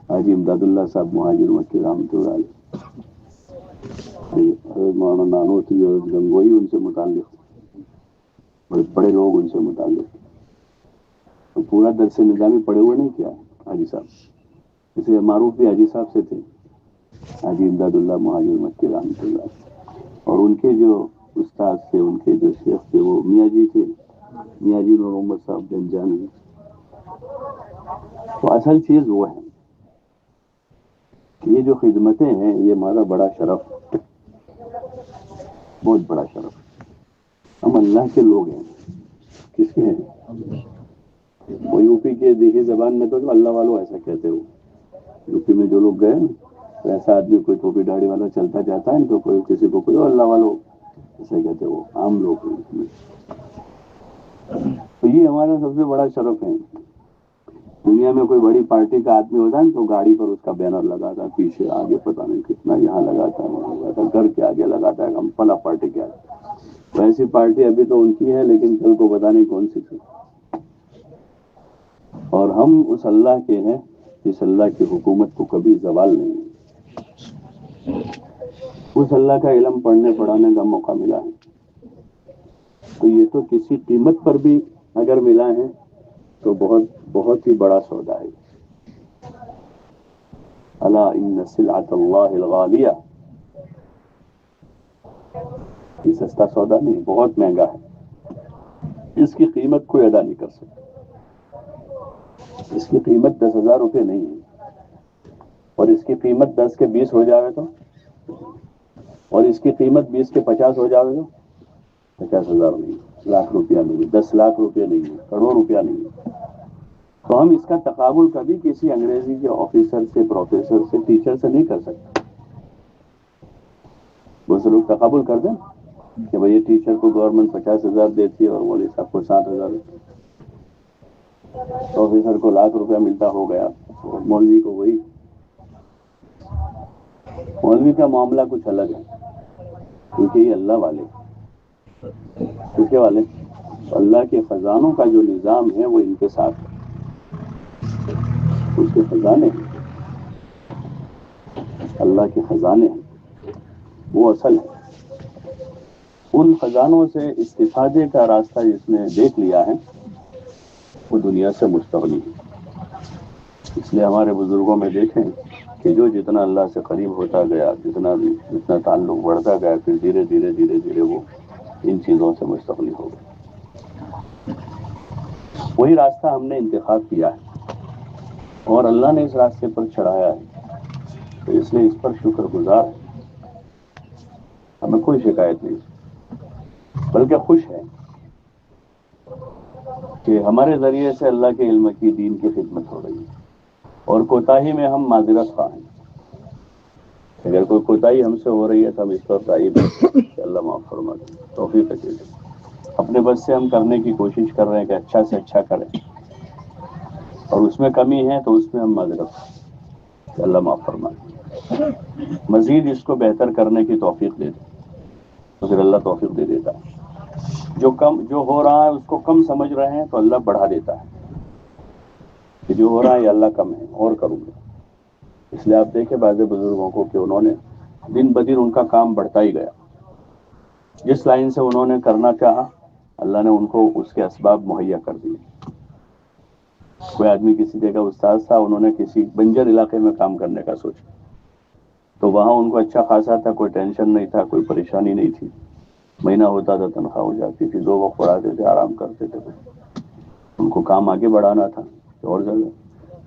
حاجی امداد اللہ صاحب مہاجر مکی رحمۃ اللہ علیہ. مولانا نانوتوی اور گنگوئی ان سے متعلق، بڑے لوگ ان سے متعلق. تو پورا درس نظامی پڑھے ہوئے نہیں کیا حاجی صاحب، اس لیے معروف بھی حاجی صاحب سے تھے، حاجی امداد اللہ مہاجر مکی رحمۃ اللہ. اور ان کے جو استاد تھے، ان کے جو شیخ تھے، وہ میاں جی تھے، میاں جی نور محمد صاحب گنجانی. تو اصل چیز وہ ہے کہ یہ جو خدمتیں ہیں یہ ہمارا بڑا شرف ہے، بہت بڑا شرف. ہم اللہ کے لوگ ہیں. کس کے ہیں؟ وہ یو پی کے دیکھیے زبان میں تو اللہ والوں ایسا کہتے ہو. یو پی میں جو لوگ گئے تو ایسا آدمی کوئی ٹوپی داڑھی والا چلتا جاتا ہے تو کوئی کسی کو کوئی اللہ والوں ایسا کہتے ہو، عام لوگ ہیں اس میں. تو یہ ہمارا سب سے بڑا شرف ہے. دنیا میں کوئی بڑی پارٹی کا آدمی ہوتا ہے تو گاڑی پر اس کا بینر لگاتا ہے، پیچھے آگے پتہ نہیں کتنا یہاں لگاتا ہے، وہاں لگاتا ہے، گھر کے آگے لگاتا ہے، ہم فلاں پارٹی کے آگے. ویسی پارٹی ابھی تو ان کی ہے لیکن کل کو پتہ نہیں کون سی تھی. اور ہم اس اللہ کے ہیں جس اللہ کی حکومت کو کبھی زوال نہیں ہے. اس اللہ کا علم پڑھنے پڑھانے کا موقع ملا ہے تو یہ تو کسی قیمت پر بھی اگر ملا ہے تو بہت بہت ہی بڑا سودا ہے. الا ان سلعۃ اللہ الغالیہ، یہ سستا سودا نہیں، بہت مہنگا ہے. اس کی قیمت کوئی ادا نہیں کر سکتا. اس کی قیمت 10,000 روپے نہیں ہے، اور اس کی قیمت 10 کے 20 ہو جاوے تو، اور اس کی قیمت 20 کے 50 ہو جاوے تو 50,000 نہیں، لاکھ روپیہ نہیں، 10 لاکھ روپیہ نہیں، کروڑ روپیہ نہیں. تو ہم اس کا تقابل کبھی کسی انگریزی کے آفیسر سے، پروفیسر سے، ٹیچر سے نہیں کر سکتے. بہت سے لوگ تقابل کر دیں کہ بھئی یہ ٹیچر کو گورنمنٹ 50,000 دیتی ہے اور مولوی صاحب کو 60,000، آفیسر کو لاکھ روپیہ ملتا ہو گیا اور مولوی کو وہی. مولوی کا معاملہ کچھ الگ ہے کیونکہ یہ اللہ والے، کیونکہ والے اللہ کے خزانوں کا جو نظام ہے وہ ان کے ساتھ ہے. اس کے خزانے ہیں، اللہ کے خزانے ہیں، وہ اصل ہے. ان خزانوں سے استفادے کا راستہ جس نے دیکھ لیا ہے وہ دنیا سے مستغنی ہے. اس لیے ہمارے بزرگوں میں دیکھیں کہ جو جتنا اللہ سے قریب ہوتا گیا، جتنا تعلق بڑھتا گیا، پھر دھیرے دھیرے دھیرے دھیرے وہ ان چیزوں سے مستغنی ہو گئے. وہی راستہ ہم نے انتخاب کیا ہے اور اللہ نے اس راستے پر چڑھایا ہے، تو اس لیے اس پر شکر گزار ہے. ہمیں کوئی شکایت نہیں بلکہ خوش ہے کہ ہمارے ذریعے سے اللہ کے علم کی، دین کی خدمت ہو رہی ہے. اور کوتاہی میں ہم معذرت خواہ ہیں. اگر کوئی کوتاہی ہم سے ہو رہی ہے تو ہم اس پر تائب ہیں کہ اللہ معاف فرما دے، توفیق عطا دے. اپنے بس سے ہم کرنے کی کوشش کر رہے ہیں کہ اچھا سے اچھا کریں، اور اس میں کمی ہے تو اس میں ہم معذرت کہ اللہ معاف فرما دے، مزید اس کو بہتر کرنے کی توفیق دے دے. تو پھر اللہ توفیق دے دیتا ہے. جو ہو رہا ہے اس کو کم سمجھ رہے ہیں تو اللہ بڑھا دیتا ہے کہ جو ہو رہا ہے یہ اللہ کم ہے اور کروں گا. اس لیے آپ دیکھیں بعض بزرگوں کو کہ انہوں نے دن بدن ان کا کام بڑھتا ہی گیا. جس لائن سے انہوں نے کرنا چاہا اللہ نے ان کو اس کے اسباب مہیا کر دیے. کوئی آدمی کسی جگہ استاد تھا, انہوں نے کسی بنجر علاقے میں کام کرنے کا سوچا تو وہاں ان کو اچھا خاصا تھا, کوئی ٹینشن نہیں تھا, کوئی پریشانی نہیں تھی. مہینہ ہوتا تھا تنخواہ ہو جاتی تھی, 2 وقت پڑھاتے تھے, آرام کرتے تھے. ان کو کام آگے بڑھانا تھا اور جگہ,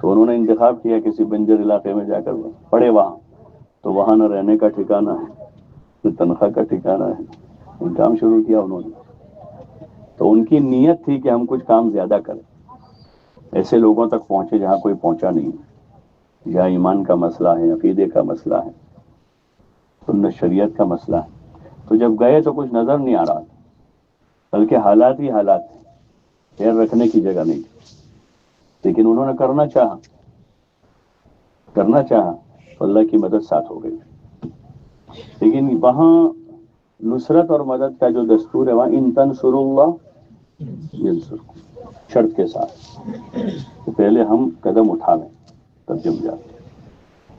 تو انہوں نے انتخاب کیا کسی بنجر علاقے میں جا کر پڑھے وہاں. تو وہاں نہ رہنے کا ٹھکانہ ہے نہ تنخواہ کا ٹھکانہ ہے. کام شروع کیا انہوں نے. تو ان کی نیت تھی کہ ہم کچھ کام زیادہ کریں, ایسے لوگوں تک پہنچے جہاں کوئی پہنچا نہیں, جہاں ایمان کا مسئلہ ہے, عقیدے کا مسئلہ ہے, سنت شریعت کا مسئلہ ہے. تو جب گئے تو کچھ نظر نہیں آ رہا تھا, بلکہ حالات ہی حالات تھے, خیر رکھنے کی جگہ نہیں تھی. لیکن انہوں نے کرنا چاہا تو اللہ کی مدد ساتھ ہو گئی. لیکن وہاں نصرت اور مدد کا جو دستور ہے وہاں ان تنصروا اللہ ینصرکم, شرط کے ساتھ کہ پہلے ہم قدم اٹھا لیں تب جم جاتے,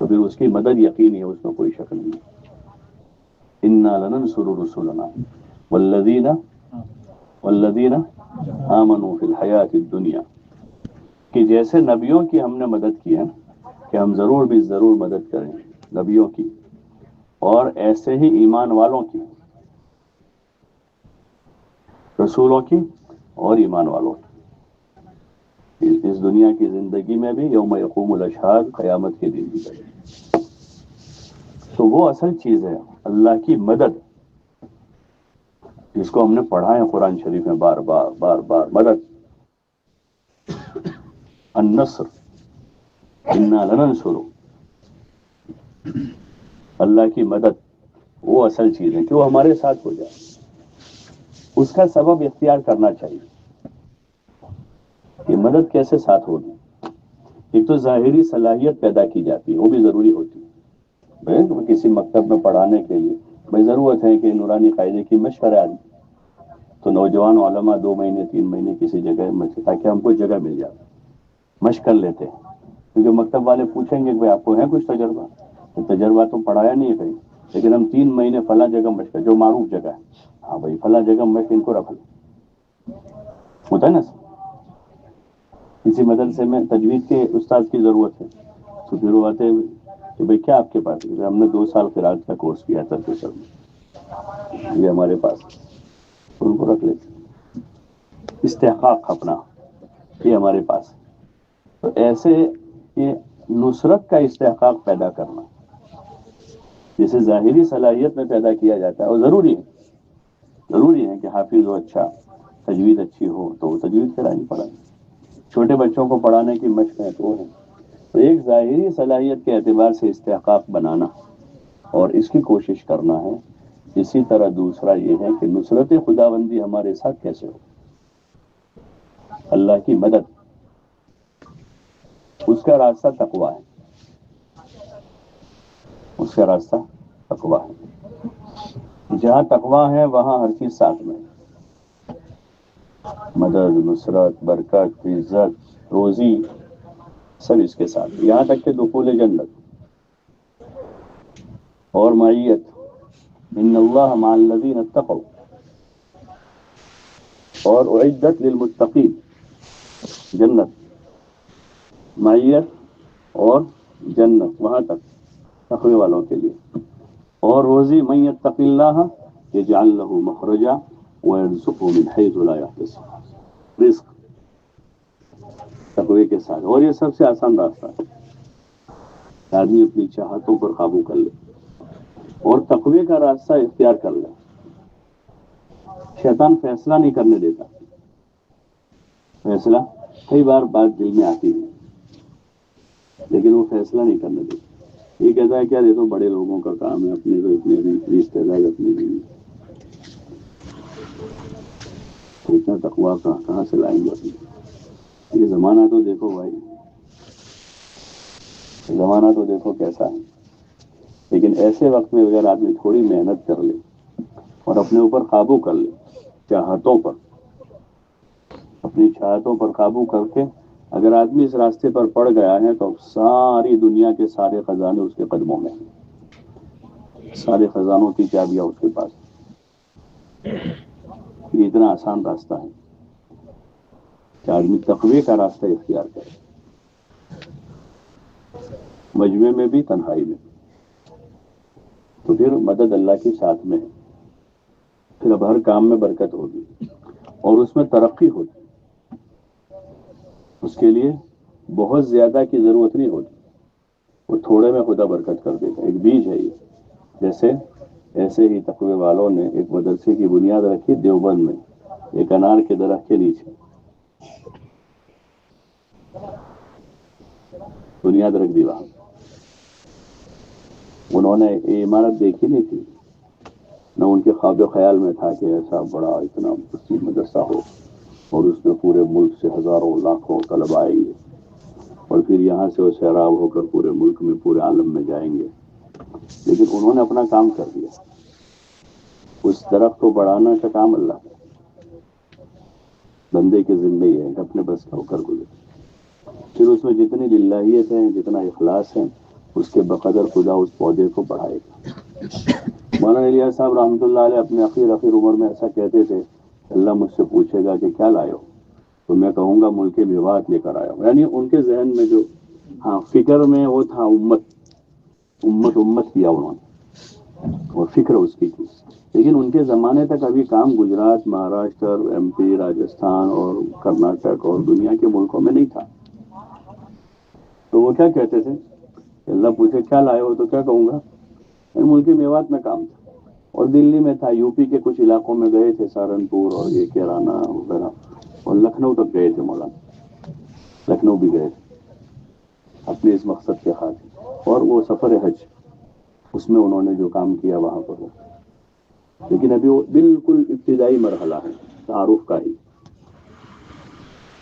تو پھر اس کی مدد یقینی ہے, اس میں کوئی شک نہیں. انا لننصر رسلنا والذین آمنوا فی الحیات الدنیا, کہ جیسے نبیوں کی ہم نے مدد کی ہے کہ ہم ضرور بھی ضرور مدد کریں نبیوں کی, اور ایسے ہی ایمان والوں کی, رسولوں کی اور ایمان والوں کی, اس دنیا کی زندگی میں بھی, یوم یقوم الاشہاد, قیامت کے دن بھی. تو وہ اصل چیز ہے اللہ کی مدد, جس کو ہم نے پڑھا ہے قرآن شریف میں بار بار بار بار. مدد, النصر, انا لننصر, اللہ کی مدد وہ اصل چیز ہے کہ وہ ہمارے ساتھ ہو جائے. اس کا سبب اختیار کرنا چاہیے کہ مدد کیسے ساتھ ہوگی. ایک تو ظاہری صلاحیت پیدا کی جاتی ہے, وہ بھی ضروری ہوتی ہے. کسی مکتب میں پڑھانے کے لیے بھائی ضرورت ہے کہ نورانی قاعدے کی مشق کرے, تو نوجوان علماء 2 مہینے 3 مہینے کسی جگہ میں, تاکہ ہم کو جگہ مل جائے, مشق کر لیتے ہیں. کیونکہ مکتب والے پوچھیں گے کہ آپ کو ہے کچھ تجربہ, تو تجربہ تو پڑھایا نہیں ہے کہیں, لیکن ہم 3 مہینے فلاں جگہ مشق, جو معروف جگہ ہے, ہاں بھائی فلاں جگہ مشق ان کو رکھ لیں, ہوتا ہے نا. کسی مدرسے میں تجوید کے استاد کی ضرورت ہے, تو پھر وہ آتے ہیں کہ بھائی کیا آپ کے پاس ہے, ہم نے 2 سال قرات کا کورس کیا تھا سر میں, یہ ہمارے پاس, ان کو رکھ لیتے. استحقاق اپنا یہ ہمارے پاس. تو ایسے یہ نصرت کا استحقاق پیدا کرنا, جسے ظاہری صلاحیت میں پیدا کیا جاتا ہے, اور ضروری ہے کہ حافظ ہو اچھا, تجوید اچھی ہو تو وہ تجوید کرانی پڑے. چھوٹے بچوں کو پڑھانے کی مشق ہے تو ہے. تو ایک ظاہری صلاحیت کے اعتبار سے استحقاق بنانا اور اس کی کوشش کرنا ہے. اسی طرح دوسرا یہ ہے کہ نصرت خداوندی ہمارے ساتھ کیسے ہو, اللہ کی مدد, اس کا راستہ تقویٰ ہے, اس کا راستہ تقویٰ ہے. جہاں تقویٰ ہے وہاں ہر چیز ساتھ میں, مدد, نصرت, برکت, عزت, روزی, سب اس کے ساتھ, یہاں تک کہ دخول جنت اور معیت. ان اللہ مع الذین اتقوا اور اعدت للمتقین, جنت, معیت اور جنت وہاں تک تقوی والوں کے لیے. اور روزی, من یتق اللہ یجعل له مخرجا ویرزقه من حیث لا یحتسب, رزق تقوی کے ساتھ. اور یہ سب سے آسان راستہ ہے, آدمی اپنی چاہتوں پر قابو کر لے اور تقوی کا راستہ اختیار کر لے. شیطان فیصلہ نہیں کرنے دیتا, فیصلہ کئی بار بات دل میں آتی ہے لیکن وہ فیصلہ نہیں کرنے دیتا. یہ کہتا ہے کیا یہ تو بڑے لوگوں کا کام ہے, اپنے تو اتنے بھی رشتے دار اپنے بھی, اتنا تقویٰ کہاں سے لائیں گے. یہ زمانہ تو دیکھو بھائی, زمانہ تو دیکھو کیسا ہے. لیکن ایسے وقت میں اگر آدمی تھوڑی محنت کر لے اور اپنے اوپر قابو کر لے چاہتوں پر، اپنی چاہتوں پر قابو کر کے اگر آدمی اس راستے پر پڑ گیا ہے تو ساری دنیا کے سارے خزانے اس کے قدموں میں ہیں، سارے خزانوں کی چابیاں اس کے پاس ہیں۔ یہ اتنا آسان راستہ ہے کہ آدمی تقوی کا راستہ اختیار کرے، مجمع میں بھی تنہائی میں، تو پھر مدد اللہ کی ساتھ میں ہے، پھر اب ہر کام میں برکت ہوگی اور اس میں ترقی ہوگی، اس کے لیے بہت زیادہ کی ضرورت نہیں ہوتی، وہ تھوڑے میں خدا برکت کر دیتا ہے۔ ایک بیج ہے یہ، ایسے ہی تقوی والوں نے ایک مدرسے کی بنیاد رکھی دیوبند میں، ایک انار کے درخت کے نیچے بنیاد رکھ دی وہاں۔ انہوں نے یہ عمارت دیکھی نہیں تھی، نہ ان کے خواب و خیال میں تھا کہ ایسا بڑا اتنا وسیع مدرسہ ہو اور اس میں پورے ملک سے ہزاروں لاکھوں طلباء آئیں گے اور پھر یہاں سے وہ سیراب ہو کر پورے ملک میں پورے عالم میں جائیں گے۔ لیکن انہوں نے اپنا کام کر دیا، اس درخت کو بڑھانا کا کام اللہ کا، بندے کی زندگی ہے اپنے بس کا ہو کر گزرے، پھر اس میں جتنی للہیت ہے، جتنا اخلاص ہے، اس کے بقدر خدا اس پودے کو بڑھائے گا۔ مولانا الیاس صاحب رحمۃ اللہ علیہ اپنے اخیر عمر میں ایسا کہتے تھے، اللہ مجھ سے پوچھے گا کہ کیا لائے ہو تو میں کہوں گا ملک میوات لے کر آیا ہوں۔ یعنی ان کے ذہن میں جو فکر میں وہ تھا، امت کیا انہوں نے اور فکر اس کی تھی، لیکن ان کے زمانے تک ابھی کام گجرات، مہاراشٹر، ایم پی، راجستھان اور کرناٹک اور دنیا کے ملکوں میں نہیں تھا۔ تو وہ کیا کہتے تھے، اللہ پوچھے کیا لائے ہو تو کیا کہوں گا، ملکی میوات میں کام تھا، اور دلی میں تھا، یو پی کے کچھ علاقوں میں گئے تھے، سہارنپور اور یہ کیرانہ وغیرہ، اور لکھنؤ تک گئے تھے، مولانا لکھنؤ بھی گئے تھے اپنے اس مقصد کے خاطر، اور وہ سفر حج اس میں انہوں نے جو کام کیا وہاں پر ہو۔ لیکن ابھی وہ بالکل ابتدائی مرحلہ ہے تعارف کا ہی،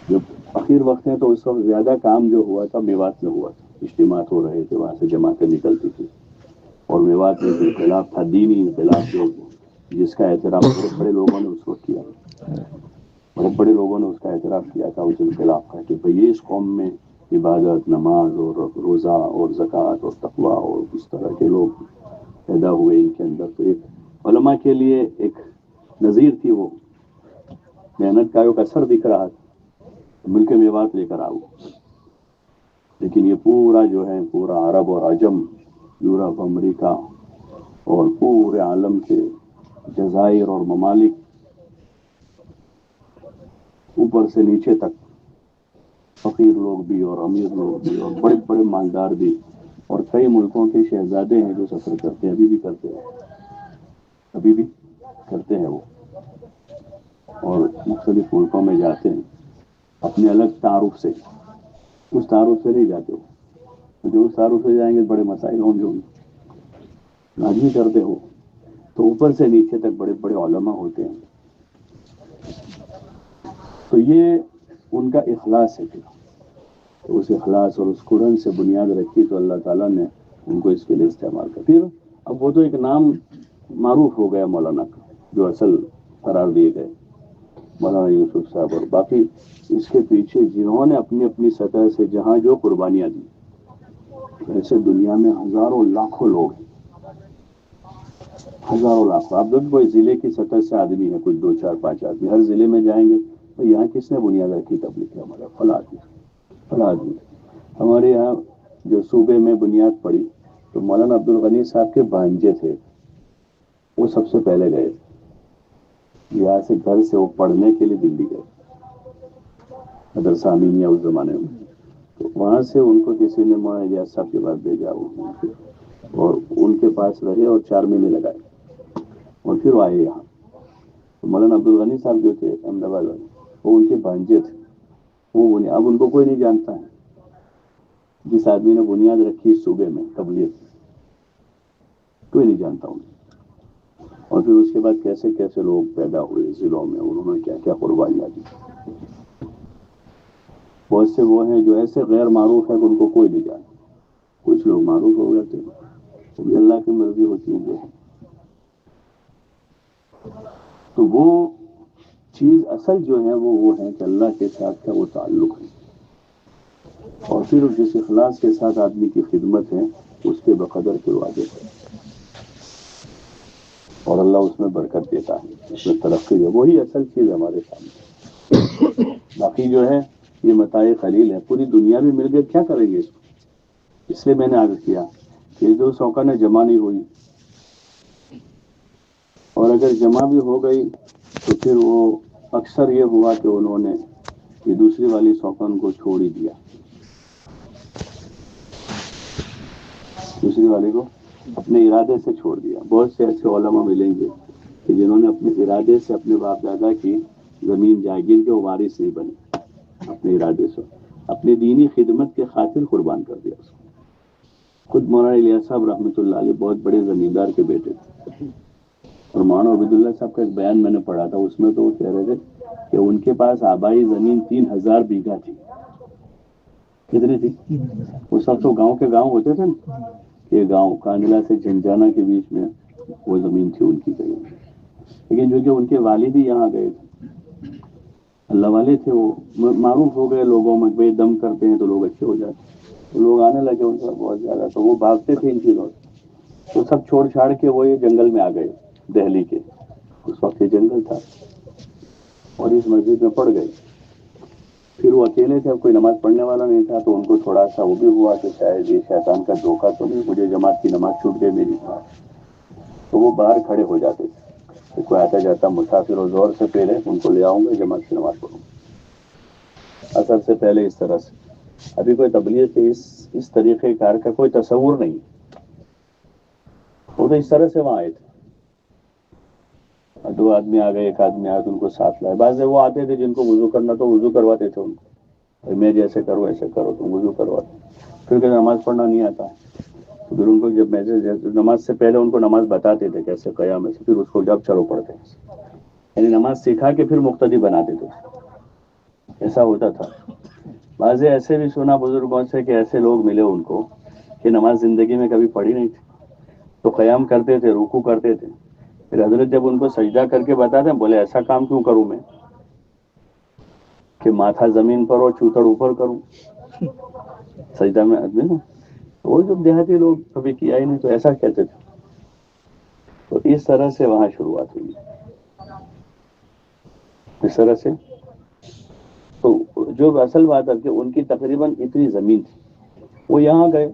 جب آخر وقت ہے تو اس وقت زیادہ کام جو ہوا تھا میوات میں ہوا تھا، اجتماعات ہو رہے تھے، وہاں سے جماعتیں نکلتی تھی، اور میوات میں جو انقلاب تھا، دینی انقلاب جو جس کا اعتراف بڑے بڑے لوگوں نے اس وقت کیا، بڑے بڑے لوگوں نے اس کا اعتراف کیا تھا اس انقلاب کا، کہ بھئی اس قوم میں عبادت، نماز اور روزہ اور زکوٰۃ اور تقویٰ اور اس طرح کے لوگ پیدا ہوئے ان کے اندر، تو ایک علماء کے لیے ایک نظیر تھی، وہ محنت کا ایک اثر دکھ رہا تھا، ملک میوات لے کر آؤ۔ لیکن یہ پورا جو ہے، پورا عرب اور عجم، یورپ، امریکہ اور پورے عالم کے جزائر اور ممالک، اوپر سے نیچے تک، فقیر لوگ بھی اور امیر لوگ بھی اور بڑے بڑے مالدار بھی، اور کئی ملکوں کے شہزادے ہیں جو سفر کرتے ہیں، ابھی بھی کرتے ہیں وہ، اور مختلف ملکوں میں جاتے ہیں اپنے الگ تعارف سے، اس تعارف سے نہیں جاتے ہو، جو اس تعارف سے جائیں گے بڑے مسائل ہوں گے، آدمی کرتے ہو تو اوپر سے نیچے تک بڑے بڑے علماء ہوتے ہیں، تو یہ ان کا اخلاص ہے، تو اس اخلاص اور اس قرآن سے بنیاد رکھی تو اللہ تعالیٰ نے ان کو اس کے لیے استعمال کر۔ پھر اب وہ تو ایک نام معروف ہو گیا مولانا کا، جو اصل قرار دیے گئے مولانا یوسف صاحب، اور باقی اس کے پیچھے جنہوں نے اپنی اپنی سطح سے جہاں جو قربانیاں دی، ایسے دنیا میں ہزاروں لاکھوں لوگ ہیں، ہزاروں لاکھوں۔ آپ دیکھو کوئی ضلع کی سطح سے آدمی ہے، کچھ 2 4 5 آدمی، ہر ضلع میں جائیں گے تو یہاں کس نے بنیاد رکھی تبلیغ کی، ہمارا فلاں آدمی۔ ہمارے یہاں جو صوبے میں بنیاد پڑی تو مولانا عبدالغنی صاحب کے بھانجے تھے، وہ سب سے پہلے گئے، یہاں سے گھر سے وہ پڑھنے کے لیے دلی گئے، مدرسہ امینیہ اس زمانے میں، تو وہاں سے ان کو کسی نے مولانا الیاس صاحب کے پاس بھیجا، اور ان کے پاس رہے اور 4 مہینے لگائے، اور پھر آئے یہاں۔ تو مولانا عبدالغنی صاحب جو تھے احمد آباد والے، وہ ان کے بھانجے تھے، وہ اب ان کو کوئی نہیں جانتا ہے، جس آدمی نے بنیاد رکھی اس صوبے میں تبلیغ، کوئی نہیں جانتا انہیں۔ اور پھر اس کے بعد کیسے کیسے لوگ پیدا ہوئے ضلعوں میں، انہوں نے کیا کیا قربانیاں دی۔ بہت سے وہ ہیں جو ایسے غیر معروف ہیں کہ ان کو کوئی نہیں جانتا، کچھ لوگ معروف ہو گئے تھے، وہ بھی اللہ کی مرضی ہوتی ہے جو ہے۔ تو وہ چیز اصل جو ہے وہ ہے کہ اللہ کے ساتھ کا وہ تعلق ہے، اور پھر جس اخلاص کے ساتھ آدمی کی خدمت ہے اس کے بقدر پھر واجب ہے، اور اللہ اس میں برکت دیتا ہے، اس میں ترقی ہے، وہی اصل چیز ہمارے سامنے۔ باقی جو ہے یہ متاع قلیل ہے، پوری دنیا بھی مل گئی کیا کریں گے اس کو؟ اس لیے میں نے عرض کیا کہ جو سوکانیں جمع نہیں ہوئی، اور اگر جمع بھی ہو گئی تو پھر وہ اکثر یہ ہوا کہ انہوں نے یہ دوسری والی سوکن کو چھوڑ ہی دیا، دوسری والی کو اپنے ارادے سے چھوڑ دیا۔ بہت سے ایسے علماء ملیں گے کہ جنہوں نے اپنے ارادے سے اپنے باپ دادا کی زمین جائیداد کے وارث نہیں بنے، اپنے ارادے سے اپنی دینی خدمت کے خاطر قربان کر دیا اس کو۔ خود مولانا الیاس صاحب رحمۃ اللہ علیہ بہت بڑے زمیندار کے بیٹے تھے، اور مولانا عبید اللہ صاحب کا ایک بیان میں نے پڑھا تھا، اس میں تو وہ کہہ رہے تھے کہ ان کے پاس آبائی زمین 3000 بیگھہ تھی۔ کتنی تھی؟ وہ سب تو گاؤں کے گاؤں ہوتے تھے نا، یہ گاؤں کانڈلا سے جھنجھانا کے بیچ میں وہ زمین تھی ان کی کہیں، لیکن جو ان کے والد ہی یہاں گئے تھے، اللہ والے تھے، وہ معروف ہو گئے لوگوں میں، بھائی دم کرتے ہیں تو لوگ اچھے ہو جاتے، تو لوگ آنے لگے ان کا بہت زیادہ، تو وہ بھاگتے تھے ان چیزوں سے، تو سب چھوڑ چھاڑ کے وہ یہ جنگل میں آ گئے، دہلی کے اس وقت یہ جنگل تھا، اور اس مسجد میں پڑ گئے۔ پھر وہ اکیلے تھے، کوئی نماز پڑھنے والا نہیں تھا، تو ان کو تھوڑا سا وہ بھی ہوا کہ شاید یہ شیطان کا دھوکہ تو نہیں، مجھے جماعت کی نماز چھوٹ گئی میری، تو وہ باہر کھڑے ہو جاتے تھے کہ کوئی آتا جاتا مسافر اور زور سے پہلے ان کو لے آؤں گا، جماعت کی نماز پڑھوں گا، اثر سے پہلے اس طرح سے۔ ابھی کوئی تبلیغ کے اس طریقے کار کا کوئی تصور نہیں، وہ تو اس طرح سے وہاں آئے تھے، دو آدمی آ گئے، ایک آدمی آیا تو ان کو ساتھ لائے، بعض وہ آتے تھے جن کو وضو کرنا تو وضو کرواتے تھے ان کو، میں جیسے کروں ایسے کرو، تم وضو کرواتے، پھر کہ نماز پڑھنا نہیں آتا، تو پھر ان کو جب نماز سے پہلے ان کو نماز بتاتے تھے کیسے قیام ہے، پھر اس کو جب چلو پڑھتے، یعنی نماز سکھا کے پھر مقتدی بناتے تھے، ایسا ہوتا تھا۔ بعض ایسے بھی سنا بزرگوں سے کہ ایسے لوگ ملے ان کو کہ نماز زندگی میں کبھی پڑھی نہیں تھی، تو قیام کرتے تھے، رکوع کرتے تھے، پھر حضرت جب ان کو سجدہ کر کے بتاتے ہیں، بولے ایسا کام کیوں کروں میں کہ ماتھا زمین پر اور چوتڑ اوپر کروں سجدہ میں آدمی نا، وہ جب دیہاتی لوگ کبھی کیا ہی نہیں تو ایسا کہتے تھے، تو اس طرح سے وہاں شروعات ہوئی، اس طرح سے۔ تو جو اصل بات ہے کہ ان کی تقریباً اتنی زمین تھی، وہ یہاں گئے،